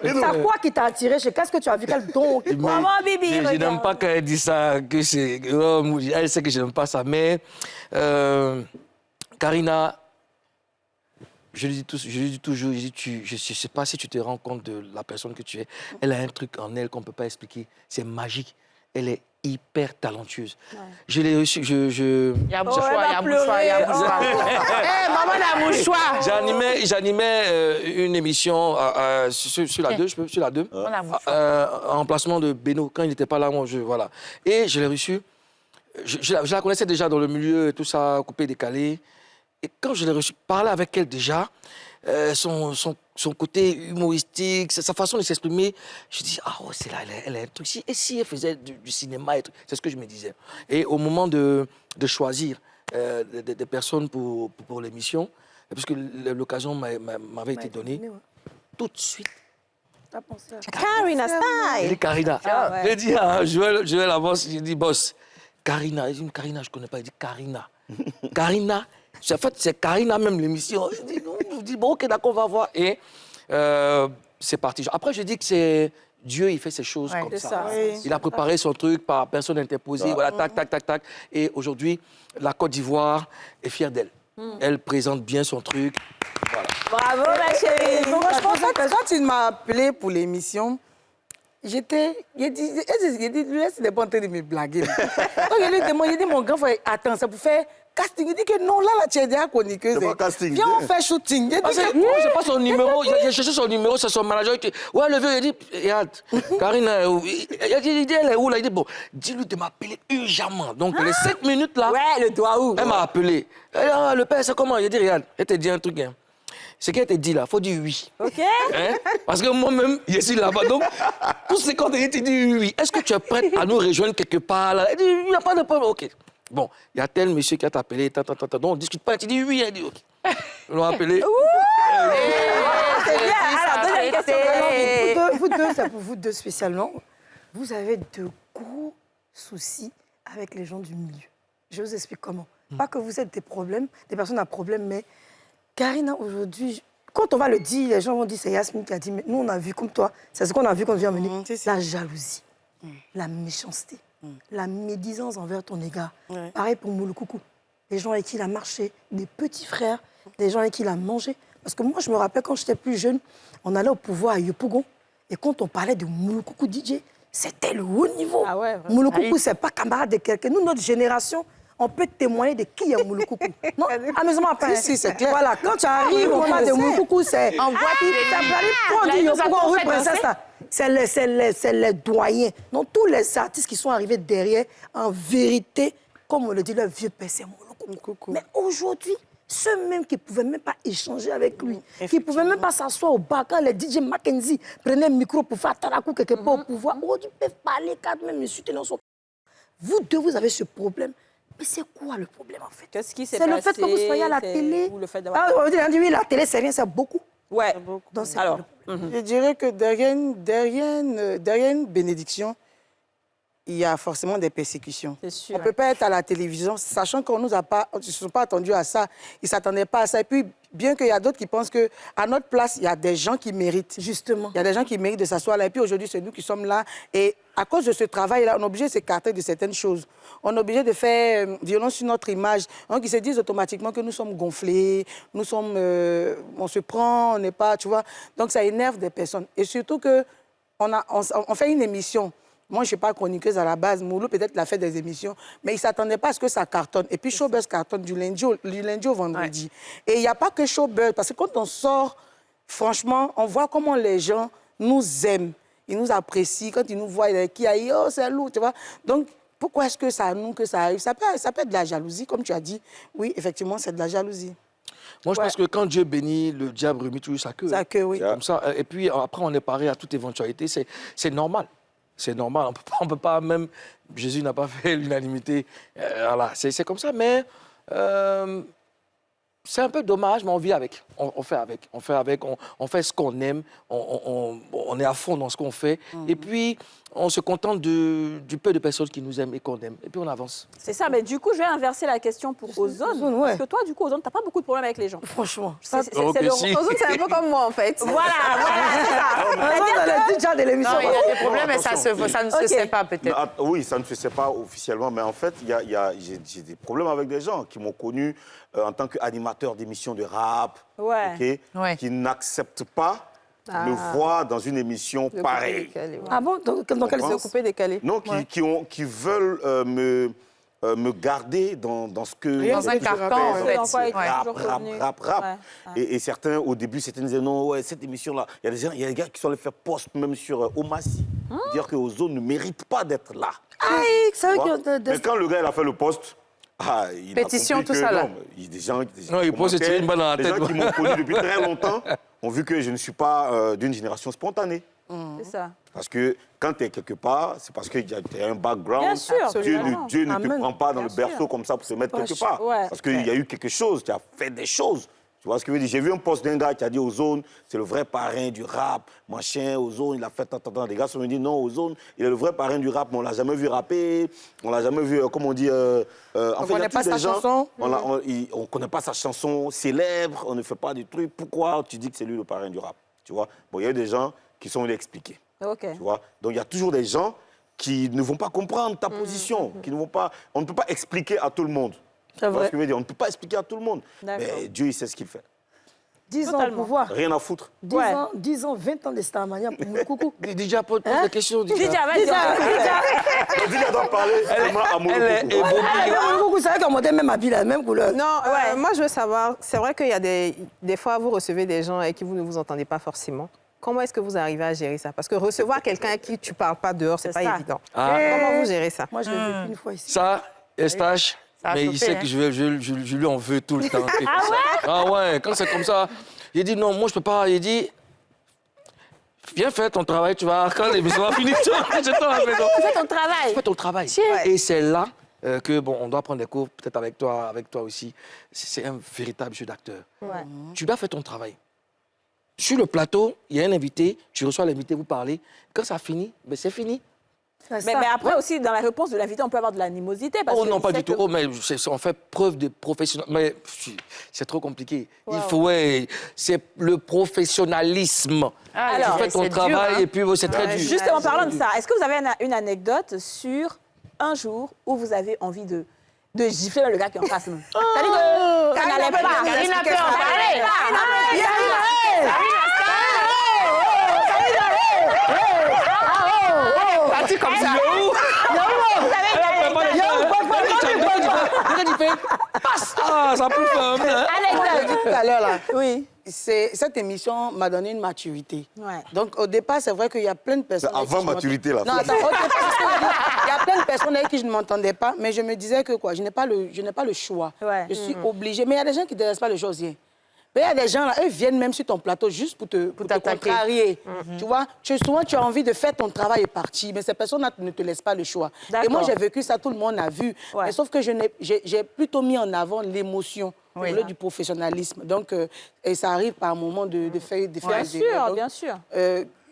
C'est quoi qui t'a attiré? Qu'est-ce que tu as vu? Quel don? Maman, Bibi, je n'aime pas quand elle dit ça, que c'est... Oh, elle sait que je n'aime pas ça, mais... Karina, je lui dis toujours, je ne sais pas si tu te rends compte de la personne que tu es. Elle a un truc en elle qu'on ne peut pas expliquer. C'est magique. Elle est hyper talentueuse. Ouais. Je l'ai reçue, Il y a mouchoir, il y a mouchoir, il y a mouchoir. Hé, maman, la mouchoir. J'animais une émission sur la 2, sur la 2, en remplacement de Beno, quand il n'était pas là, moi, voilà. Et je l'ai reçue. Je la connaissais déjà dans le milieu, tout ça, coupé, décalé. Et quand je l'ai reçue, parler avec elle déjà, son côté humoristique, sa façon de s'exprimer, je dis, ah ouais, c'est là, elle a un truc. Et si elle faisait du cinéma, c'est ce que je me disais. Et au moment de choisir des personnes pour l'émission, puisque l'occasion m'avait été donnée, tout de suite, Karina style. J'ai dit Karina. J'ai dit à Joël avance, j'ai dit, boss, Karina. Il dit, Karina, je ne connais pas. Il dit, Karina. Karina. En fait, c'est Karina même l'émission. Je dis, bon, ok, d'accord, on va voir. Et c'est parti. Après, je dis que c'est Dieu, il fait ses choses comme ça. Oui. Il a préparé son truc par personne interposée. Voilà, tac, tac, tac, tac. Et aujourd'hui, la Côte d'Ivoire est fière d'elle. Elle présente bien son truc. Voilà. Bravo, ma chérie. Franchement, quand tu m'as appelé pour l'émission, j'ai dit, lui, c'est pas en train de me blaguer. Donc, j'ai dit, mon grand frère, attends, c'est pour faire casting. Il dit que non, là, tu es déjà chroniqueuse. C'est pas casting. Viens, on fait shooting. Je sais pas son numéro. J'ai cherché son numéro, c'est son manager. Ouais, le vieux, il dit, regarde, Karina, il dit, elle est où là? Il dit, bon, dis-lui de m'appeler urgemment. Donc, les 5 minutes là. Ouais, le doigt où? Elle m'a appelé. Le père, c'est comment? Il dit, regarde, elle te dit un truc. Hein. Ce qu'elle te dit là, il faut dire oui. OK. Hein? Parce que moi-même, je suis là-bas. Donc, tout ce qu'on te dit oui. Est-ce que tu es prête à nous rejoindre quelque part là? Elle dit, il n'y a pas de problème. OK. Bon, il y a tel monsieur qui a appelé. Donc, on ne discute pas. Tu dis oui. Elle dit OK. Ils l'ont appelé. C'est bien. Alors, deuxième question. Vous deux, c'est pour vous deux spécialement. Vous avez de gros soucis avec les gens du milieu. Je vous explique comment. Pas que vous êtes des personnes à problème, mais Karina, aujourd'hui, quand on va le dire, les gens vont dire c'est Yasmine qui a dit, mais nous, on a vu comme toi, c'est ce qu'on a vu quand on vient mener, la jalousie, la méchanceté, la médisance envers ton égard. Pareil pour Mouloukoukou. Les gens avec qui il a marché, des petits frères, des gens avec qui il a mangé. Parce que moi, je me rappelle quand j'étais plus jeune, on allait au pouvoir à Yopougon, et quand on parlait de Mouloukoukou DJ, c'était le haut niveau. Ah ouais, Mouloukoukou, c'est pas camarade de quelqu'un. Nous, notre génération, on peut témoigner de qui est Mouloukoukou. Non, amusement après. Si, c'est clair. Voilà, quand tu arrives, on parle de Mouloukoukou, c'est... On voit c'est les doyens. Donc, tous les artistes qui sont arrivés derrière, en vérité, comme on le dit, leur vieux père, c'est Mouloukoukou. Mais aujourd'hui, ceux même qui ne pouvaient même pas échanger avec lui, qui ne pouvaient même pas s'asseoir au bar quand les DJ Mackenzie prenaient le micro pour faire tarakou quelque part au pouvoir, aujourd'hui, ils peuvent parler quand même insulter dans son... Vous deux, vous avez ce problème. Mais c'est quoi le problème, en fait? Qu'est-ce qui s'est passé? C'est le fait que vous soyez à la télé. Ou le fait d'avoir... on dit, oui, la télé, c'est rien, c'est beaucoup. Ouais. Donc, c'est alors, je dirais que derrière une bénédiction, il y a forcément des persécutions. C'est sûr. On ne peut pas être à la télévision, sachant qu'on ne se sont pas attendus à ça. Ils ne s'attendaient pas à ça. Et puis, bien qu'il y a d'autres qui pensent qu'à notre place, il y a des gens qui méritent. Justement. Il y a des gens qui méritent de s'asseoir là. Et puis aujourd'hui, c'est nous qui sommes là. Et à cause de ce travail-là, on est obligé de s'écarter de certaines choses. On est obligé de faire violence sur notre image. Donc, ils se disent automatiquement que nous sommes gonflés, on se prend, on n'est pas, tu vois. Donc, ça énerve des personnes. Et surtout qu'on fait une émission. Moi, je ne suis pas chroniqueuse à la base. Moulou, peut-être, il a fait des émissions. Mais il ne s'attendait pas à ce que ça cartonne. Et puis, Showbuzz cartonne du lundi au vendredi. Ouais. Et il n'y a pas que Showbuzz. Parce que quand on sort, franchement, on voit comment les gens nous aiment. Ils nous apprécient. Quand ils nous voient, qui a dit, oh, c'est lourd, tu vois. Donc, pourquoi est-ce que c'est à nous que ça arrive? Ça peut être de la jalousie, comme tu as dit. Oui, effectivement, c'est de la jalousie. Moi, je pense que quand Dieu bénit, le diable remue toujours sa queue. Sa queue, oui. Comme ça. Et puis, après, on est paré à toute éventualité. C'est normal. C'est normal. On peut pas même... Jésus n'a pas fait l'unanimité. Voilà, c'est comme ça. Mais c'est un peu dommage, mais on vit avec. On fait avec. On fait ce qu'on aime. On est à fond dans ce qu'on fait. Et puis, on se contente du peu de personnes qui nous aiment et qu'on aime. Et puis, on avance. C'est ça. Mais du coup, je vais inverser la question pour Ozone. Ouais. Parce que toi, du coup, Ozone, tu n'as pas beaucoup de problèmes avec les gens. Franchement. Ozone, c'est un peu comme moi, en fait. Voilà, c'est ça. On a dit déjà de l'émission. Non, il y a des problèmes, mais ça ne se sait pas peut-être. Oui, ça ne se sait pas officiellement, mais en fait, j'ai des problèmes avec des gens qui m'ont connu en tant qu'animateur d'émissions de rap, qui n'acceptent pas de me voir dans une émission pareille. Ah bon? Dans quel sens? Coupé, décalé. Non, qui veulent me garder dans ce que... Dans un carcan, en fait. Rap. Et certains, au début, certains disaient non, ouais, cette émission-là... Il y a des gars qui sont allés faire post même sur Omassi, dire que Ozone ne mérite pas d'être là. Mais quand le gars il a fait le post... il pétition, a tout ça, là. Des gens il pose une balle dans la tête. Des gens qui m'ont connu depuis très longtemps ont vu que je ne suis pas d'une génération spontanée. C'est ça. Parce que quand tu es quelque part, c'est parce qu'il y a un background. Bien sûr. Dieu ne te prend pas dans le berceau comme ça pour se mettre quelque part. Ouais. Parce qu'il y a eu quelque chose, tu as fait des choses. Tu vois ce que je veux dire? J'ai vu un post d'un gars qui a dit Ozone, c'est le vrai parrain du rap, machin, Ozone, il a fait tant. Les gars se sont dit non, Ozone, il est le vrai parrain du rap, mais on ne l'a jamais vu rapper, on ne l'a jamais vu, comment on dit... on ne connaît pas sa chanson. On ne connaît pas sa chanson célèbre, on ne fait pas des trucs. Pourquoi tu dis que c'est lui le parrain du rap? Tu vois? Bon, il y a eu des gens qui sont venus expliquer. OK. Tu vois? Donc il y a toujours des gens qui ne vont pas comprendre ta position, qui ne vont pas... On ne peut pas expliquer à tout le monde. C'est vrai. Ce que je veux dire, on ne peut pas expliquer à tout le monde. D'accord. Mais Dieu, il sait ce qu'il fait. 10 ans au pouvoir. Rien à foutre. 10 ans, 20 ans de Starmania. Coucou. Déjà, pose la question. Déjà, vas-y. Déjà doit parler. Elle est Coucou, c'est vrai qu'on montait même habillé la même couleur. Non, moi, je veux savoir, c'est vrai qu'il y a des fois, vous recevez des gens avec qui vous ne vous entendez pas forcément. Comment est-ce que vous arrivez à gérer ça? Parce que recevoir quelqu'un avec qui tu ne parles pas dehors, c'est pas évident. Comment vous gérez ça? Moi, je l'ai vécu une fois ici. Ça, Eustache, mais il sait que je lui en veux tout le temps. Ah ouais, quand c'est comme ça, il dit non, moi je peux pas. Il dit, viens faire ton travail, tu vas, quand l'émission va finir, je t'en à la maison. Fais ton travail. Fais ton travail. Et c'est là que, bon, on doit prendre des cours, peut-être avec toi aussi. C'est un véritable jeu d'acteur. Ouais. Tu dois faire ton travail. Sur le plateau, il y a un invité, tu reçois l'invité, vous parlez. Quand ça finit, ben c'est fini. Mais après aussi, dans la réponse de l'invité, on peut avoir de l'animosité. Oh non, pas du tout. Oh, mais on fait preuve de professionnalisme. Mais c'est trop compliqué. Il faut, c'est le professionnalisme. Alors, tu fais ton travail et puis c'est très dur. Justement, parlons de ça. Est-ce que vous avez une anecdote sur un jour où vous avez envie de gifler le gars qui est en face? C'est-à-dire que ça n'allait pas. Karina peut en parler. Parti comme ça. Ça peut faire. Anecdote. Tout à l'heure, là. Oui. Cette émission m'a donné une maturité. Ouais. Donc, au départ, c'est vrai qu'il y a plein de personnes... Avant maturité, là. Non, attends, il y a plein de personnes avec qui je ne m'entendais pas, mais je me disais que quoi, je n'ai pas le choix. Ouais. Je suis obligée. Mais il y a des gens qui ne délaissent pas le josier. Mais il y a des gens, là, eux viennent même sur ton plateau juste pour te contrarier. Tu vois, souvent, tu as envie de faire ton travail et partir, mais ces personnes-là ne te laissent pas le choix. Et moi, j'ai vécu ça, tout le monde a vu. Ouais. Mais sauf que j'ai plutôt mis en avant l'émotion au lieu du professionnalisme. Donc, et ça arrive par moment de faire des erreurs. Bien sûr.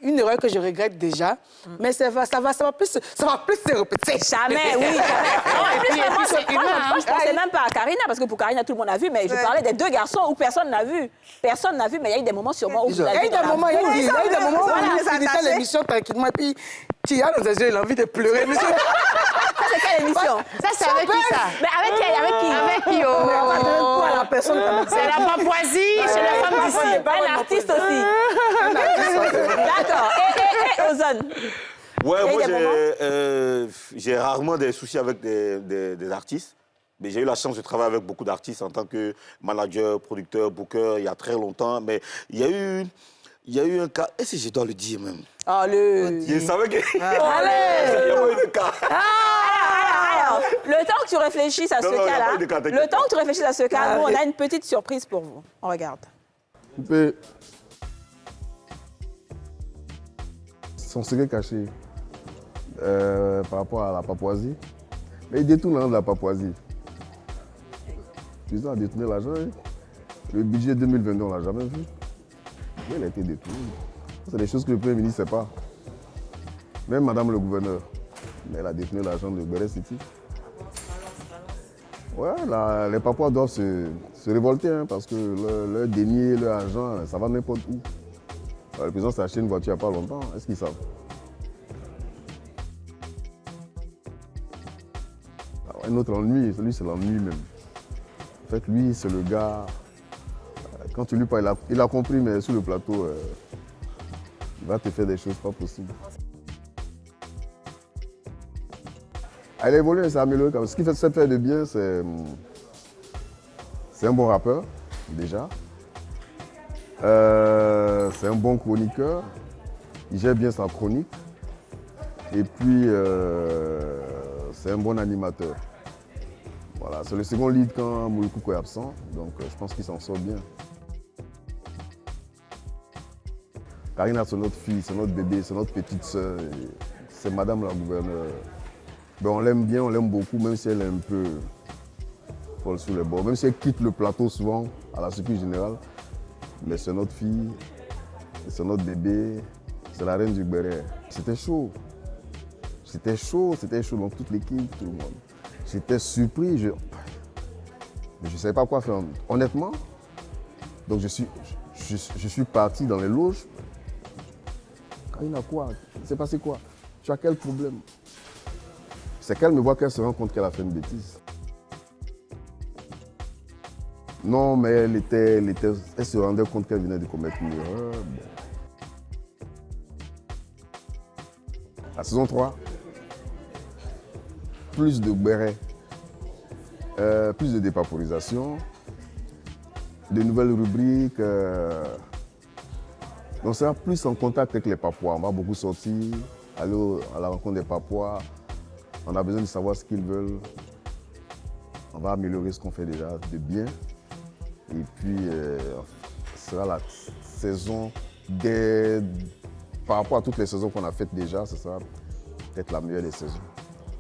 Une erreur que je regrette déjà, mais ça va plus se répéter. Jamais, oui. Moi, je pensais même pas à Karina, parce que pour Karina, tout le monde a vu, mais je parlais des deux garçons où personne n'a vu. Personne n'a vu, mais il y a eu des moments sûrement où vous avez vu. Il y a eu des moments où vous finissez l'émission tranquillement, et puis tu as dans les yeux, il a envie de pleurer. C'est quelle émission? Ça, c'est avec qui, ça? Mais avec qui? Avec qui? Oh. La personne C'est la Papouasie, c'est la femme d'ici. Un artiste aussi. D'accord. Et Ozone? Ouais, moi, j'ai rarement des soucis avec des artistes. Mais j'ai eu la chance de travailler avec beaucoup d'artistes en tant que manager, producteur, booker, il y a très longtemps. Mais il y a eu un cas, et si je dois le dire même? Allez! Je savais que... Allez! Il y a eu un cas. Alors, le temps que tu réfléchisses à ce cas-là, nous, on a une petite surprise pour vous. On regarde. Son secret caché par rapport à la Papouasie, mais il détourne l'argent de la Papouasie. Ils ont détourné l'argent. Le budget 2022, on ne l'a jamais vu. Il a été détourné. C'est des choses que le Premier ministre ne sait pas. Même Madame le gouverneur, elle a détenu l'argent de Béret City. Ouais, les Papouas doivent se révolter hein, parce que leur dénier, leur argent, ça va n'importe où. Le président s'est acheté une voiture il n'y a pas longtemps, est-ce qu'ils savent? Un autre ennui, lui c'est l'ennui même. En fait, lui c'est le gars, quand tu lui parles, il a compris, mais sur le plateau, il va te faire des choses pas possibles. Elle a évolué, elle s'est améliorée. Ce qui sait faire de bien, c'est un bon rappeur, déjà. C'est un bon chroniqueur. Il gère bien sa chronique. Et puis, c'est un bon animateur. Voilà, c'est le second lead quand Mouloukoukou est absent. Donc, je pense qu'il s'en sort bien. Karina, c'est notre fille, c'est notre bébé, c'est notre petite sœur. C'est Madame la gouverneure. Ben, on l'aime bien, on l'aime beaucoup, même si elle est un peu folle sur les bords. Même si elle quitte le plateau souvent à la surprise générale. Mais c'est notre fille, c'est notre bébé, c'est la reine du Béret. C'était chaud. C'était chaud dans toute l'équipe, tout le monde. J'étais surpris, je ne savais pas quoi faire. Honnêtement, donc je suis parti dans les loges. Karina, quoi? Il s'est passé quoi? Tu as quel problème? C'est qu'elle me voit qu'elle se rend compte qu'elle a fait une bêtise. Non, mais elle se rendait compte qu'elle venait de commettre une erreur. Bon. La saison 3, plus de Béret, plus de dépaporisation, de nouvelles rubriques. On sera plus en contact avec les Papouas. On va beaucoup sortir, aller à la rencontre des Papouas. On a besoin de savoir ce qu'ils veulent. On va améliorer ce qu'on fait déjà de bien. Et puis, ce sera la saison par rapport à toutes les saisons qu'on a faites déjà, ce sera peut-être la meilleure des saisons.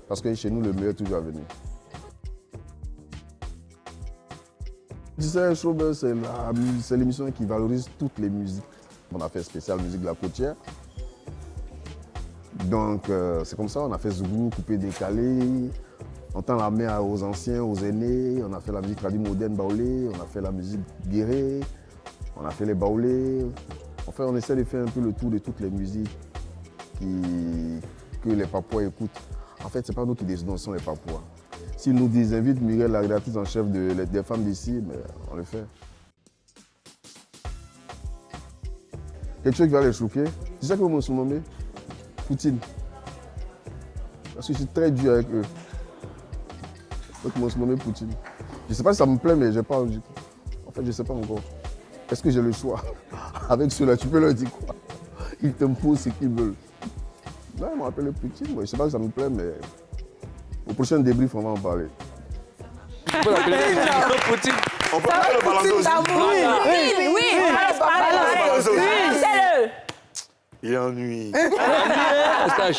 Parce que chez nous, le meilleur est toujours à venir. Tu sais, Showbuzz, c'est l'émission qui valorise toutes les musiques. On a fait spécial musique de la côtière. Donc, c'est comme ça, on a fait Zougou, coupé, décalé. On tend la main aux anciens, aux aînés. On a fait la musique tradie moderne, baoulé. On a fait la musique guérée. On a fait les baoulés. Enfin, on essaie de faire un peu le tour de toutes les musiques que les Papouas écoutent. En fait, ce n'est pas nous qui décidons, ce sont les Papouas. S'ils nous disent, invite Muriel, la rédactrice en chef des femmes d'ici, on le fait. Quelque chose qui va les choquer. Tu sais que vous me surnommez Poutine. Parce que je suis très dur avec eux. Donc ils m'ont surnommé Poutine. Je ne sais pas si ça me plaît, mais j'ai pas envie. En fait, je ne sais pas encore. Est-ce que j'ai le choix? Avec ceux-là, tu peux leur dire quoi? Ils t'imposent ce qu'ils veulent. Là, ils m'ont appelé Poutine. Moi, je ne sais pas si ça me plaît, mais au prochain débrief, on va en parler. On peut l'appeler Poutine. On peut pas le balancer aussi. Oui, on va le balancer. Il ennuie.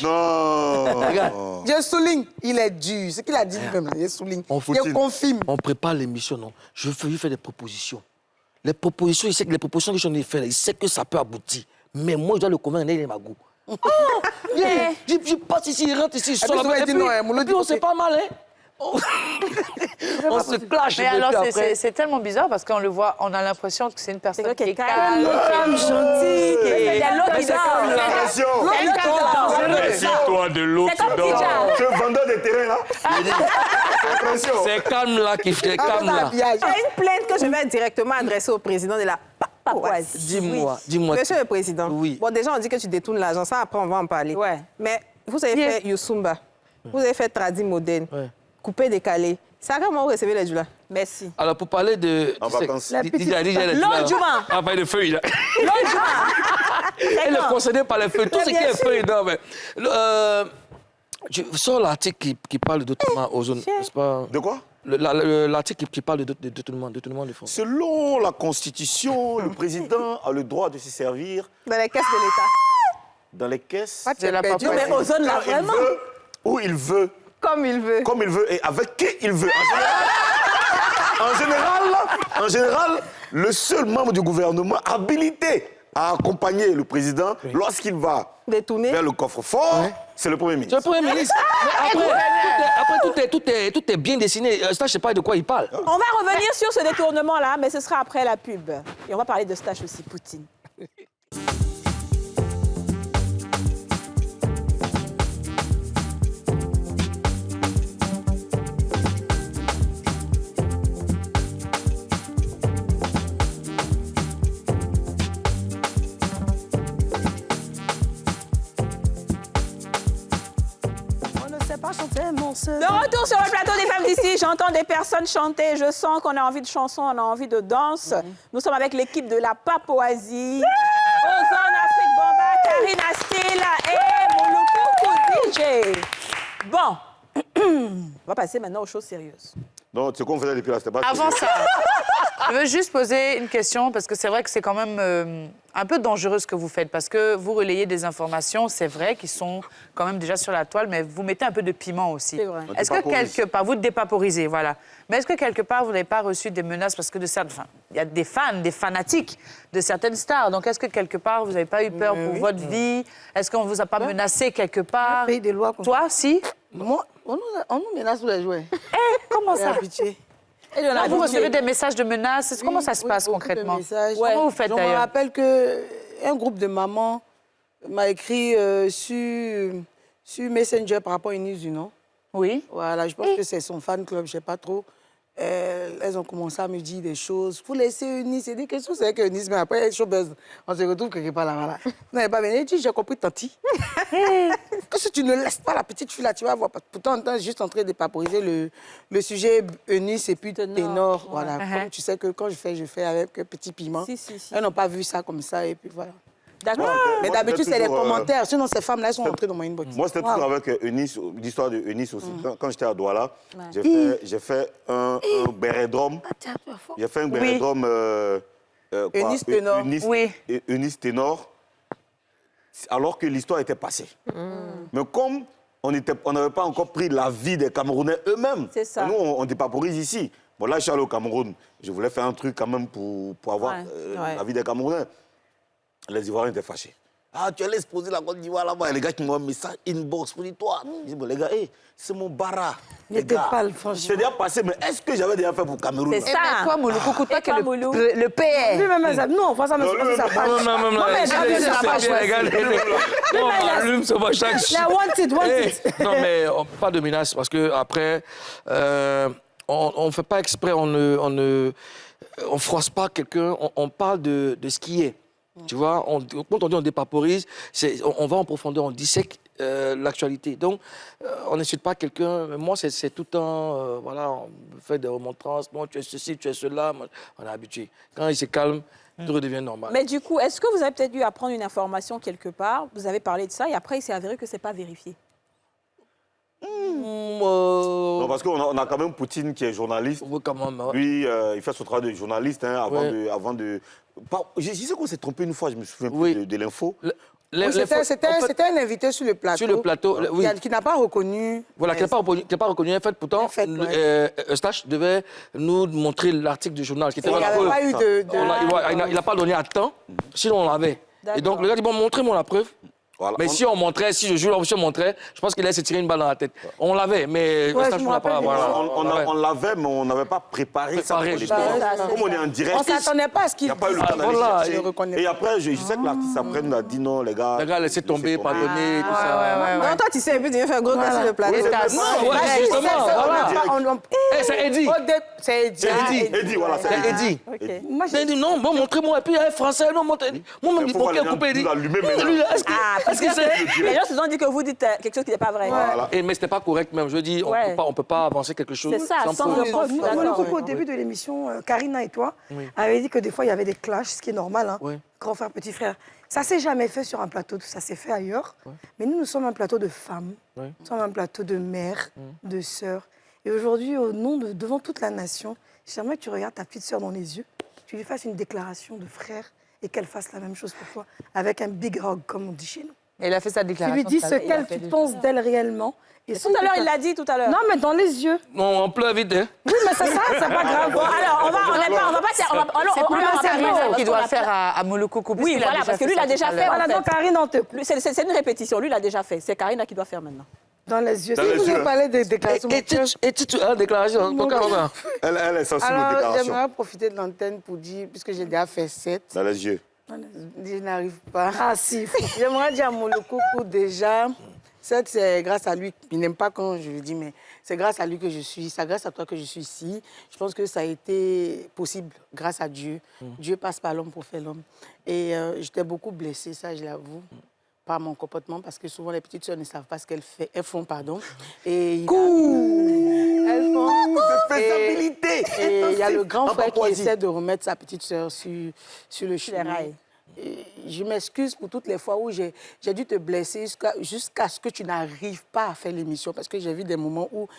Non. Je souligne, il est dur. Ce qu'il a dit lui-même, je souligne. Je confirme. On prépare l'émission, non? Je veux faire des propositions. Les propositions, il sait que les propositions que j'en ai faites, il sait que ça peut aboutir. Mais moi, je dois le convaincre d'aller ma goût. Je passe ici, il rentre ici, je sors là-bas. Et puis, on sait pas mal, hein? On se clash. Mais alors, c'est tellement bizarre parce qu'on le voit, on a l'impression que c'est une personne qui est calme, gentille. Il y a l'eau qui dort. Méfie-toi de l'eau qui dort. Ce vendeur de terrain, là, c'est calme là qui fait calme là. Il y a une plainte que je vais directement adresser au président de la Papouasie. Dis-moi. Monsieur le Président, bon, déjà, on dit que tu détournes l'argent. Ça, après, on va en parler. Ouais. Mais vous avez fait Youssumba. Vous avez fait Tradi Moderne. Coupé, décalé. Ça, comment vous recevez les Djoula? Merci. Alors, pour parler de... En vacances. L'autre Juma. Ah, pas de feuilles, là. L'autre Juma. Elle est concernée par les feuilles. Tout ce qui est feuilles, non, mais... Je sors l'article qui parle de détournement aux zones, n'est-ce pas? De quoi? L'article qui parle de détournement des fonds. Selon la Constitution, le président a le droit de se servir... Dans les caisses de l'État. Dans les caisses... de la Papouasie. Mais aux zones, là, vraiment. Où il veut. Comme il veut. Comme il veut et avec qui il veut. En général, En général, le seul membre du gouvernement habilité à accompagner le président lorsqu'il va vers le coffre-fort, c'est le Premier ministre. C'est le Premier ministre. Mais après, tout est bien dessiné. Stache, je ne sais pas de quoi il parle. On va revenir sur ce détournement-là, mais ce sera après la pub. Et on va parler de Stache aussi, Poutine. De retour sur le plateau des femmes d'ici, j'entends des personnes chanter, je sens qu'on a envie de chansons, on a envie de danse. Nous sommes avec l'équipe de la Papouasie, Ozone Afrique Bomba, Karina Steele et Moluku DJ. Bon, on va passer maintenant aux choses sérieuses. Non, c'est quoi on faisait depuis là, c'était pas... Avant ça, je veux juste poser une question, parce que c'est vrai que c'est quand même un peu dangereux ce que vous faites, parce que vous relayez des informations, c'est vrai, qui sont quand même déjà sur la toile, mais vous mettez un peu de piment aussi. C'est vrai. Est-ce que quelque part, vous dépaporisez, voilà, mais est-ce que quelque part, vous n'avez pas reçu des menaces, parce que il y a des fans, des fanatiques de certaines stars, donc est-ce que quelque part, vous n'avez pas eu peur pour votre vie? Est-ce qu'on ne vous a pas menacé quelque part? Pays des lois. Toi, si? Moi, on nous menace tous les jours. Comment ça? Et Vous recevez des messages de menaces, comment ça se passe concrètement? Comment vous faites Je me d'ailleurs? rappelle qu'un groupe de mamans m'a écrit sur Messenger par rapport à Eunice Dunant. Oui. Voilà, je pense que c'est son fan club, je ne sais pas trop. Elles ont commencé à me dire des choses. Vous laissez Eunice, et dit quelque chose avec Eunice, mais après, on se retrouve quelque part là. Voilà. Vous n'avez pas venu, j'ai compris, tanti. Que si tu ne laisses pas la petite fille là, tu vas voir. Pourtant, on est juste en train de paporiser le sujet Eunice et puis ténor. Voilà. Comme tu sais que quand je fais avec petit piment. Si. Elles n'ont pas vu ça comme ça, et puis voilà. D'accord. Mais d'habitude, c'est les commentaires. Sinon, ces femmes-là, elles sont entrées dans mon inbox. Moi, c'était toujours avec Eunice, l'histoire de Eunice aussi. Quand j'étais à Douala, j'ai fait un béret d'homme. J'ai fait un béret d'homme... Eunice ténor. Eunice ténor, alors que l'histoire était passée. Mais comme on n'avait pas encore pris la vie des Camerounais eux-mêmes, nous, on dépaporise ici. Bon, là, je suis allé au Cameroun. Je voulais faire un truc quand même pour avoir la vie des Camerounais. Les Ivoiriens étaient fâchés. Ah, tu allais exposer la Côte d'Ivoire là-bas. Et les gars qui m'ont mis ça inbox pour dire, toi. Je dis, bon, les gars, c'est mon bara. N'était pas le franchement. C'est déjà passé, mais est-ce que j'avais déjà fait pour Cameroun? C'est ça. Mais toi, Moluku, toi, que le PR. Lui-même, non, ça me fait ça passe. Non, on allume, ça va chaque chose. Want it. Non, mais pas de menace, parce que après, on ne fait pas exprès, on ne froisse pas quelqu'un, on parle de ce qui est. Tu vois, quand on dit on dépaporise, on va en profondeur, on dissèque l'actualité. Donc, on n'insulte pas quelqu'un. Moi, c'est tout le temps, voilà, on fait des remontrances. Bon, tu es ceci, tu es cela. On est habitué. Quand il se calme, tout redevient normal. Mais du coup, est-ce que vous avez peut-être dû apprendre une information quelque part? Vous avez parlé de ça et après, il s'est avéré que ce n'est pas vérifié. Non, parce qu'on a quand même Poutine qui est journaliste. Oui, quand même. Ouais. Lui, il fait son travail de journaliste avant de... Je sais qu'on s'est trompé une fois, je me souviens plus de l'info. C'était un invité sur le plateau. Sur le plateau, oui. Qui n'a pas reconnu. Voilà, qui n'a pas reconnu. En fait, pourtant, Eustache devait nous montrer l'article du journal. Qui était il n'a pas donné à temps, sinon on l'avait. Et donc, le gars dit, bon, montrez-moi la preuve. Voilà. Mais si on montrait, si je joue, si on montrait, je pense qu'il allait se tirer une balle dans la tête. On l'avait, mais Eustache n'a pas. On l'avait, mais on n'avait pas préparé ça. Comme on est en direct. On ne s'attendait pas à ce qu'il n'y a pas eu le temps d'aller chercher. Et après, je sais que l'artiste après nous a dit non, les gars. Les gars, laissez tomber, pardonnez, tout ça. Non, toi, tu sais, et puis tu viens faire un gros cas sur le plateau. Non, justement, voilà. C'est Eddie. C'est Eddie, voilà, c'est Eddie. Il dit non, bon, montrez-moi. Et puis, français, non, montrez. Moi-même, il faut qu'il coupe Eddie. Parce que les gens se sont dit que vous dites quelque chose qui n'est pas vrai. Voilà. Mais ce n'était pas correct même. Je dis, on ne peut pas avancer quelque chose. C'est ça, sans preuve. Au début de l'émission, Karina et toi avaient dit que des fois, il y avait des clashs, ce qui est normal, hein, grand frère, petit frère. Ça ne s'est jamais fait sur un plateau, ça s'est fait ailleurs. Mais nous sommes un plateau de femmes, nous sommes un plateau de mères, de sœurs. Et aujourd'hui, devant toute la nation, j'aimerais que tu regardes ta petite sœur dans les yeux, tu lui fasses une déclaration de frère et qu'elle fasse la même chose pour toi, avec un big hug, comme on dit chez nous. Et il a fait sa déclaration. Tu lui dis ce qu'elle tu penses d'elle réellement. Et tout à l'heure, il l'a dit tout à l'heure. Non, mais dans les yeux. Non, on pleure vite, hein. Oui, mais c'est ça, c'est pas grave. Bon, alors, on va pas... C'est plus Karine qui doit faire à Molokoko. Oui, voilà, parce que lui, il a déjà fait. Voilà, donc Karine, on te... C'est une répétition. Lui, il a déjà fait. C'est Karine qui doit faire maintenant. Dans les yeux. Dans Si les vous yeux. avez parlé des déclarations... Et tu as déclaration. Pourquoi Elle est sensible aux Alors, déclarations. j'aimerais profiter de l'antenne pour dire, puisque j'ai déjà fait 7, Dans les yeux. je n'arrive pas. Ah, si. J'aimerais dire à Molokoko déjà, 7, c'est grâce à lui. Il n'aime pas quand je lui dis, mais c'est grâce à lui que je suis, c'est grâce à toi que je suis ici. Je pense que ça a été possible grâce à Dieu. Dieu passe par l'homme pour faire l'homme. Et j'étais beaucoup blessée, ça je l'avoue, par mon comportement, parce que souvent les petites sœurs ne savent pas ce qu'elles font, pardon. Et elles font de faisabilité. Et il y a le grand frère qui essaie de remettre sa petite sœur sur le chemin. Et je m'excuse pour toutes les fois où j'ai dû te blesser jusqu'à ce que tu n'arrives pas à faire l'émission, parce que j'ai vu des moments où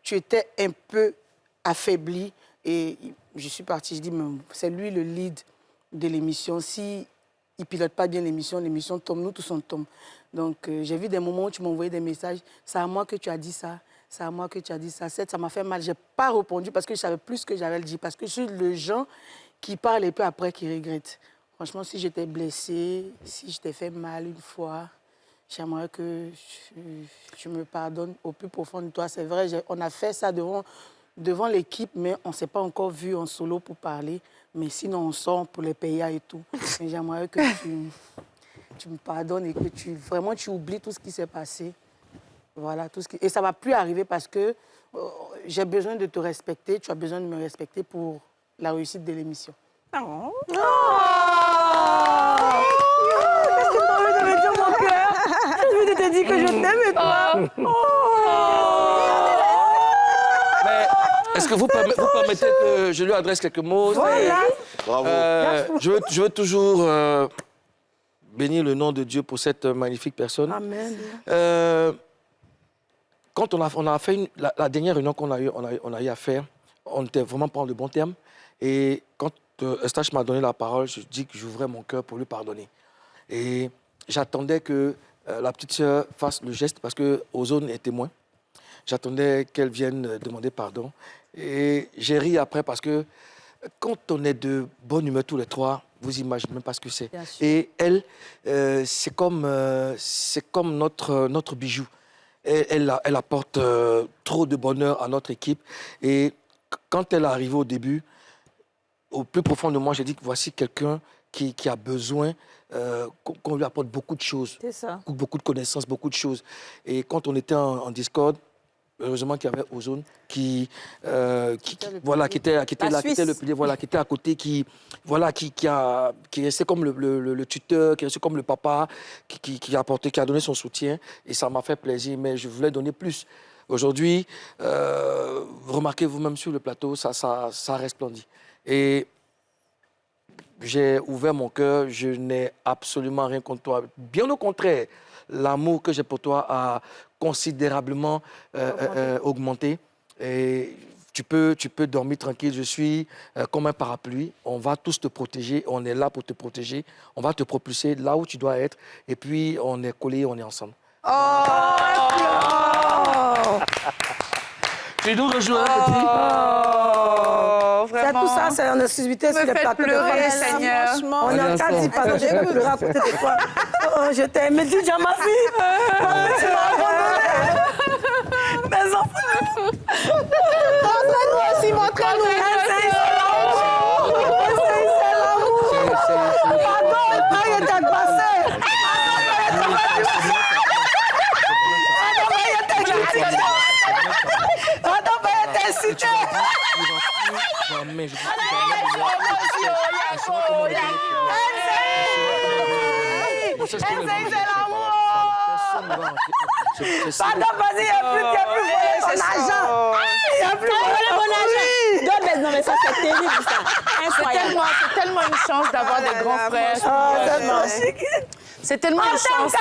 tu étais un peu affaibli et je suis partie, je dis, c'est lui le lead de l'émission. Si il ne pilote pas bien l'émission, l'émission tombe, nous tous on tombe. Donc j'ai vu des moments où tu m'envoyais des messages, c'est à moi que tu as dit ça, c'est à moi que tu as dit ça. Ça m'a fait mal, je n'ai pas répondu parce que je savais plus ce que j'avais à le dire, parce que je suis le genre qui parle et puis après qui regrette. Franchement, si j'étais blessée, si je t'ai fait mal une fois, j'aimerais que tu me pardonnes au plus profond de toi. C'est vrai, on a fait ça devant l'équipe, mais on ne s'est pas encore vu en solo pour parler. Mais sinon, on sort pour les PIA et tout. Mais j'aimerais que tu me pardonnes et que tu oublies tout ce qui s'est passé. Voilà, et ça ne va plus arriver parce que j'ai besoin de te respecter, tu as besoin de me respecter pour la réussite de l'émission. Oh. Qu'est-ce que tu as envie de me dire, mon cœur? J'ai envie de te dire que je t'aime et toi. Mais est-ce que vous permettez que je lui adresse quelques mots? Voilà. Bravo. Je veux toujours bénir le nom de Dieu pour cette magnifique personne. Amen. Quand on a fait la dernière réunion qu'on a eu à faire, on était vraiment pas en de bons termes. Et quand Eustache m'a donné la parole, je dis que j'ouvrais mon cœur pour lui pardonner. Et j'attendais que la petite sœur fasse le geste parce que Ozone est témoin. J'attendais qu'elle vienne demander pardon. Et j'ai ri après parce que quand on est de bonne humeur tous les trois, vous imaginez même pas ce que c'est. Et elle, c'est comme notre bijou. Elle apporte trop de bonheur à notre équipe. Et quand elle est arrivée au début, au plus profond de moi, j'ai dit que voici quelqu'un qui a besoin qu'on lui apporte beaucoup de choses. C'est ça. Beaucoup de connaissances, beaucoup de choses. Et quand on était en Discord, heureusement qu'il y avait Ozone qui était là, qui était le pilier, voilà, qui était à côté, qui restait comme le tuteur, qui restait comme le papa, qui a donné son soutien. Et ça m'a fait plaisir, mais je voulais donner plus. Aujourd'hui, remarquez vous-même sur le plateau, ça resplendit. Et j'ai ouvert mon cœur, je n'ai absolument rien contre toi. Bien au contraire, l'amour que j'ai pour toi a considérablement augmenté. Et tu peux dormir tranquille, je suis comme un parapluie. On va tous te protéger, on est là pour te protéger. On va te propulser là où tu dois être. Et puis, on est collés, on est ensemble. Tu nous rejoins, petit. C'est tout ça, c'est en exclusivité sur les plateaux de pleurer, France. Seigneur. On est en 4 pardon, j'ai pu pleurer à côté de toi. Je t'aime, mais dis déjà ma fille. Tu m'as abandonné. Mes enfants. Montre-nous aussi, montre-nous. C'est l'amour. Pardon, il était passé. Pardon, vas-y, il n'y a plus volé mon argent. Il n'y a plus volé mon argent. Non, mais ça, c'est terrible, ça. Incroyable. C'est tellement une chance d'avoir des grands frères. C'est tellement une chance.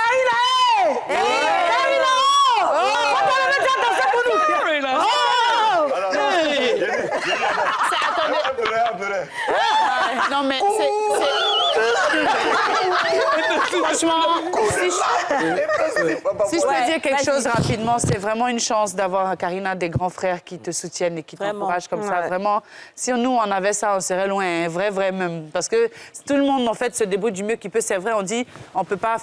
Attendez. Non, mais c'est... Franchement, si je peux dire quelque chose rapidement, c'est vraiment une chance d'avoir, Karina, des grands frères qui te soutiennent et qui t'encouragent comme ça. Vraiment, si nous, on avait ça, on serait loin, hein, vrai même. Parce que tout le monde, en fait, se débrouille du mieux qu'il peut. C'est vrai, on dit, on peut pas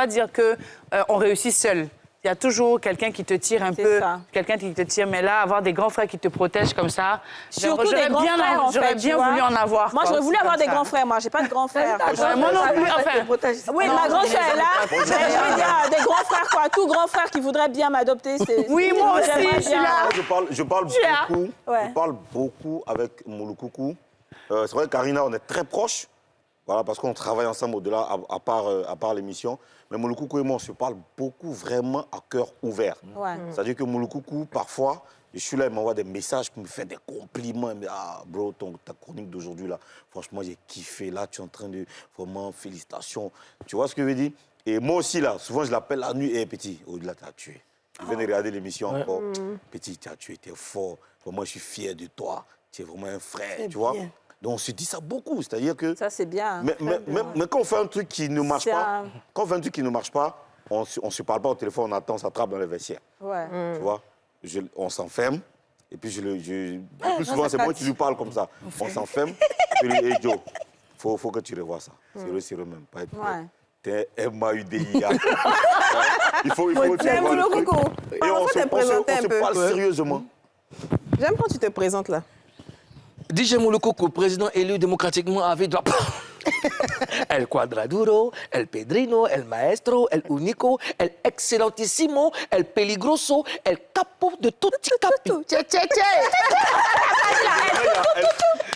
dire qu'on réussit seul. Il y a toujours quelqu'un qui te tire un peu, quelqu'un qui te tire. Mais là, avoir des grands frères qui te protègent comme ça, surtout des grands frères, en fait, j'aurais bien voulu en avoir. Moi, j'aurais voulu avoir des grands frères. Moi, j'ai pas de grands frères. Moi non plus, enfin. Oui, ma grande sœur est là. Mais je veux dire, des grands frères, quoi. Tout grand frère qui voudrait bien m'adopter, c'est... Oui, moi aussi, je suis là. Je parle beaucoup avec Mouloukoukou. C'est vrai, Karina, on est très proches. Voilà, parce qu'on travaille ensemble au-delà, à part l'émission. Mais Mouloukoukou et moi, on se parle beaucoup vraiment à cœur ouvert. Ouais. C'est-à-dire que Mouloukoukou, parfois, je suis là, il m'envoie des messages pour me faire des compliments. Il me dit, ah, bro, ta chronique d'aujourd'hui, là, franchement, j'ai kiffé. Là, tu es en train de... Vraiment, félicitations. Tu vois ce que je veux dire? Et moi aussi, là, souvent, je l'appelle la nuit. Hé, petit, au-delà, t'as tué. Je viens de regarder l'émission encore. Petit, t'as tué, t'es fort. Vraiment, je suis fier de toi. Tu es vraiment un frère, tu vois? Donc on se dit ça beaucoup, c'est-à-dire que... Ça, c'est bien. Mais quand on fait un truc qui ne marche pas, on ne se parle pas au téléphone, on attend, ça trappe dans le vestiaire. Ouais. Tu vois, on s'enferme, et puis le plus souvent, c'est moi qui lui parle comme ça. On s'enferme, je lui dis, hey Joe, faut que tu revoies ça. Sérieux même, pas être T'es M-A-U-D-I-A. Il faut dire le truc. Et on se parle sérieusement. J'aime quand tu te présentes là. DJ Mouloukoukou, président élu démocratiquement avec droit. El Quadraduro, El Pedrino, El Maestro, El Unico, El Excellentissimo, El Peligroso, El Capo de tutti capi.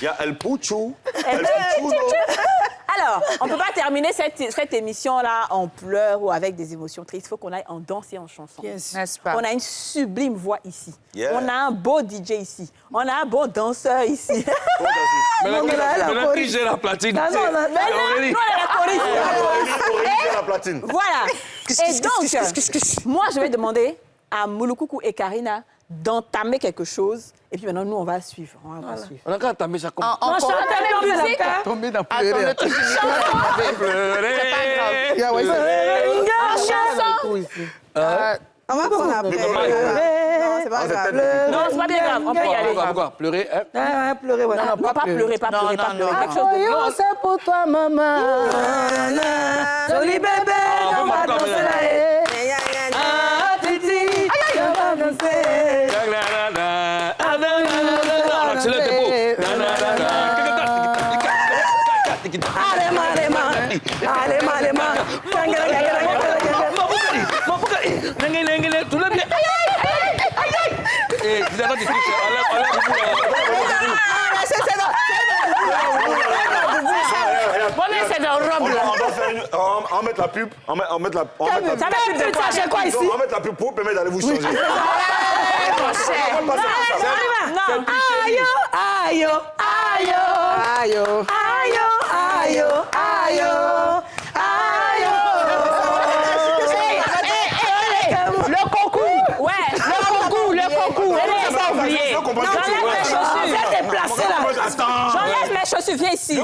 Il y a El Pucho, El Puchuno. Alors, on ne peut pas terminer cette émission-là en pleurs ou avec des émotions tristes. Il faut qu'on aille en danse et en chanson. N'est-ce pas? On a une sublime voix ici. On a un beau DJ ici. On a un bon danseur ici. Maintenant, qui gère la platine? Nous, on a la platine. Voilà. Et donc, moi, je vais demander à Mouloukoukou et Karina d'entamer quelque chose. Et puis maintenant, nous, on va suivre. On a qu'à entamer ça comme... On chante la musique. Tomber dans pleurer. Pleurer. En chanson. On va qu'on a Non, c'est pas grave. Non, c'est pas bien grave. On peut y aller. Pourquoi? Pleurer, hein? Pleurer, voilà. Non, pas pleurer. Quelque chose de bon. C'est pour toi, maman. Joli bébé, on va danser là. Ah, Titi, on va danser. Accélère tes peaux. On va mettre la pub. On va mettre la pub. On va mettre la pub pour permettre d'aller vous changer. J'enlève mes chaussures, viens ici.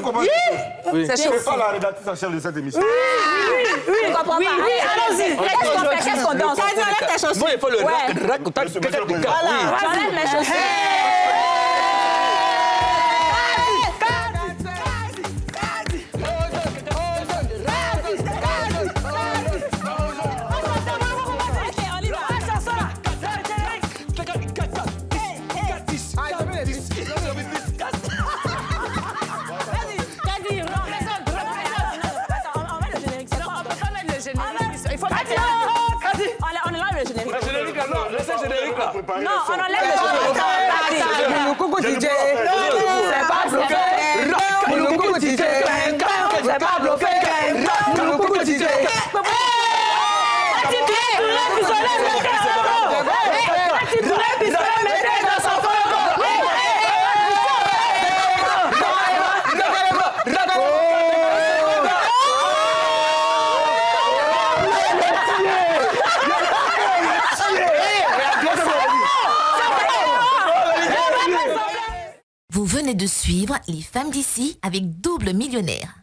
C'est pas la rédactrice en chef de cette émission. Oui, je comprends pas. Allons-y. Qu'est-ce qu'on fait? Qu'est-ce qu'on danse? Enlève tes chaussures. Moi, il faut le J'enlève mes chaussures. On enlève le générique. Le générique, non, laissez le générique là. Non, on enlève le générique. Coucou DJ. C'est pas bloqué. Coucou DJ. C'est pas bloqué. Coucou DJ. Vous venez de suivre Les Femmes d'ici avec Double Millionnaire.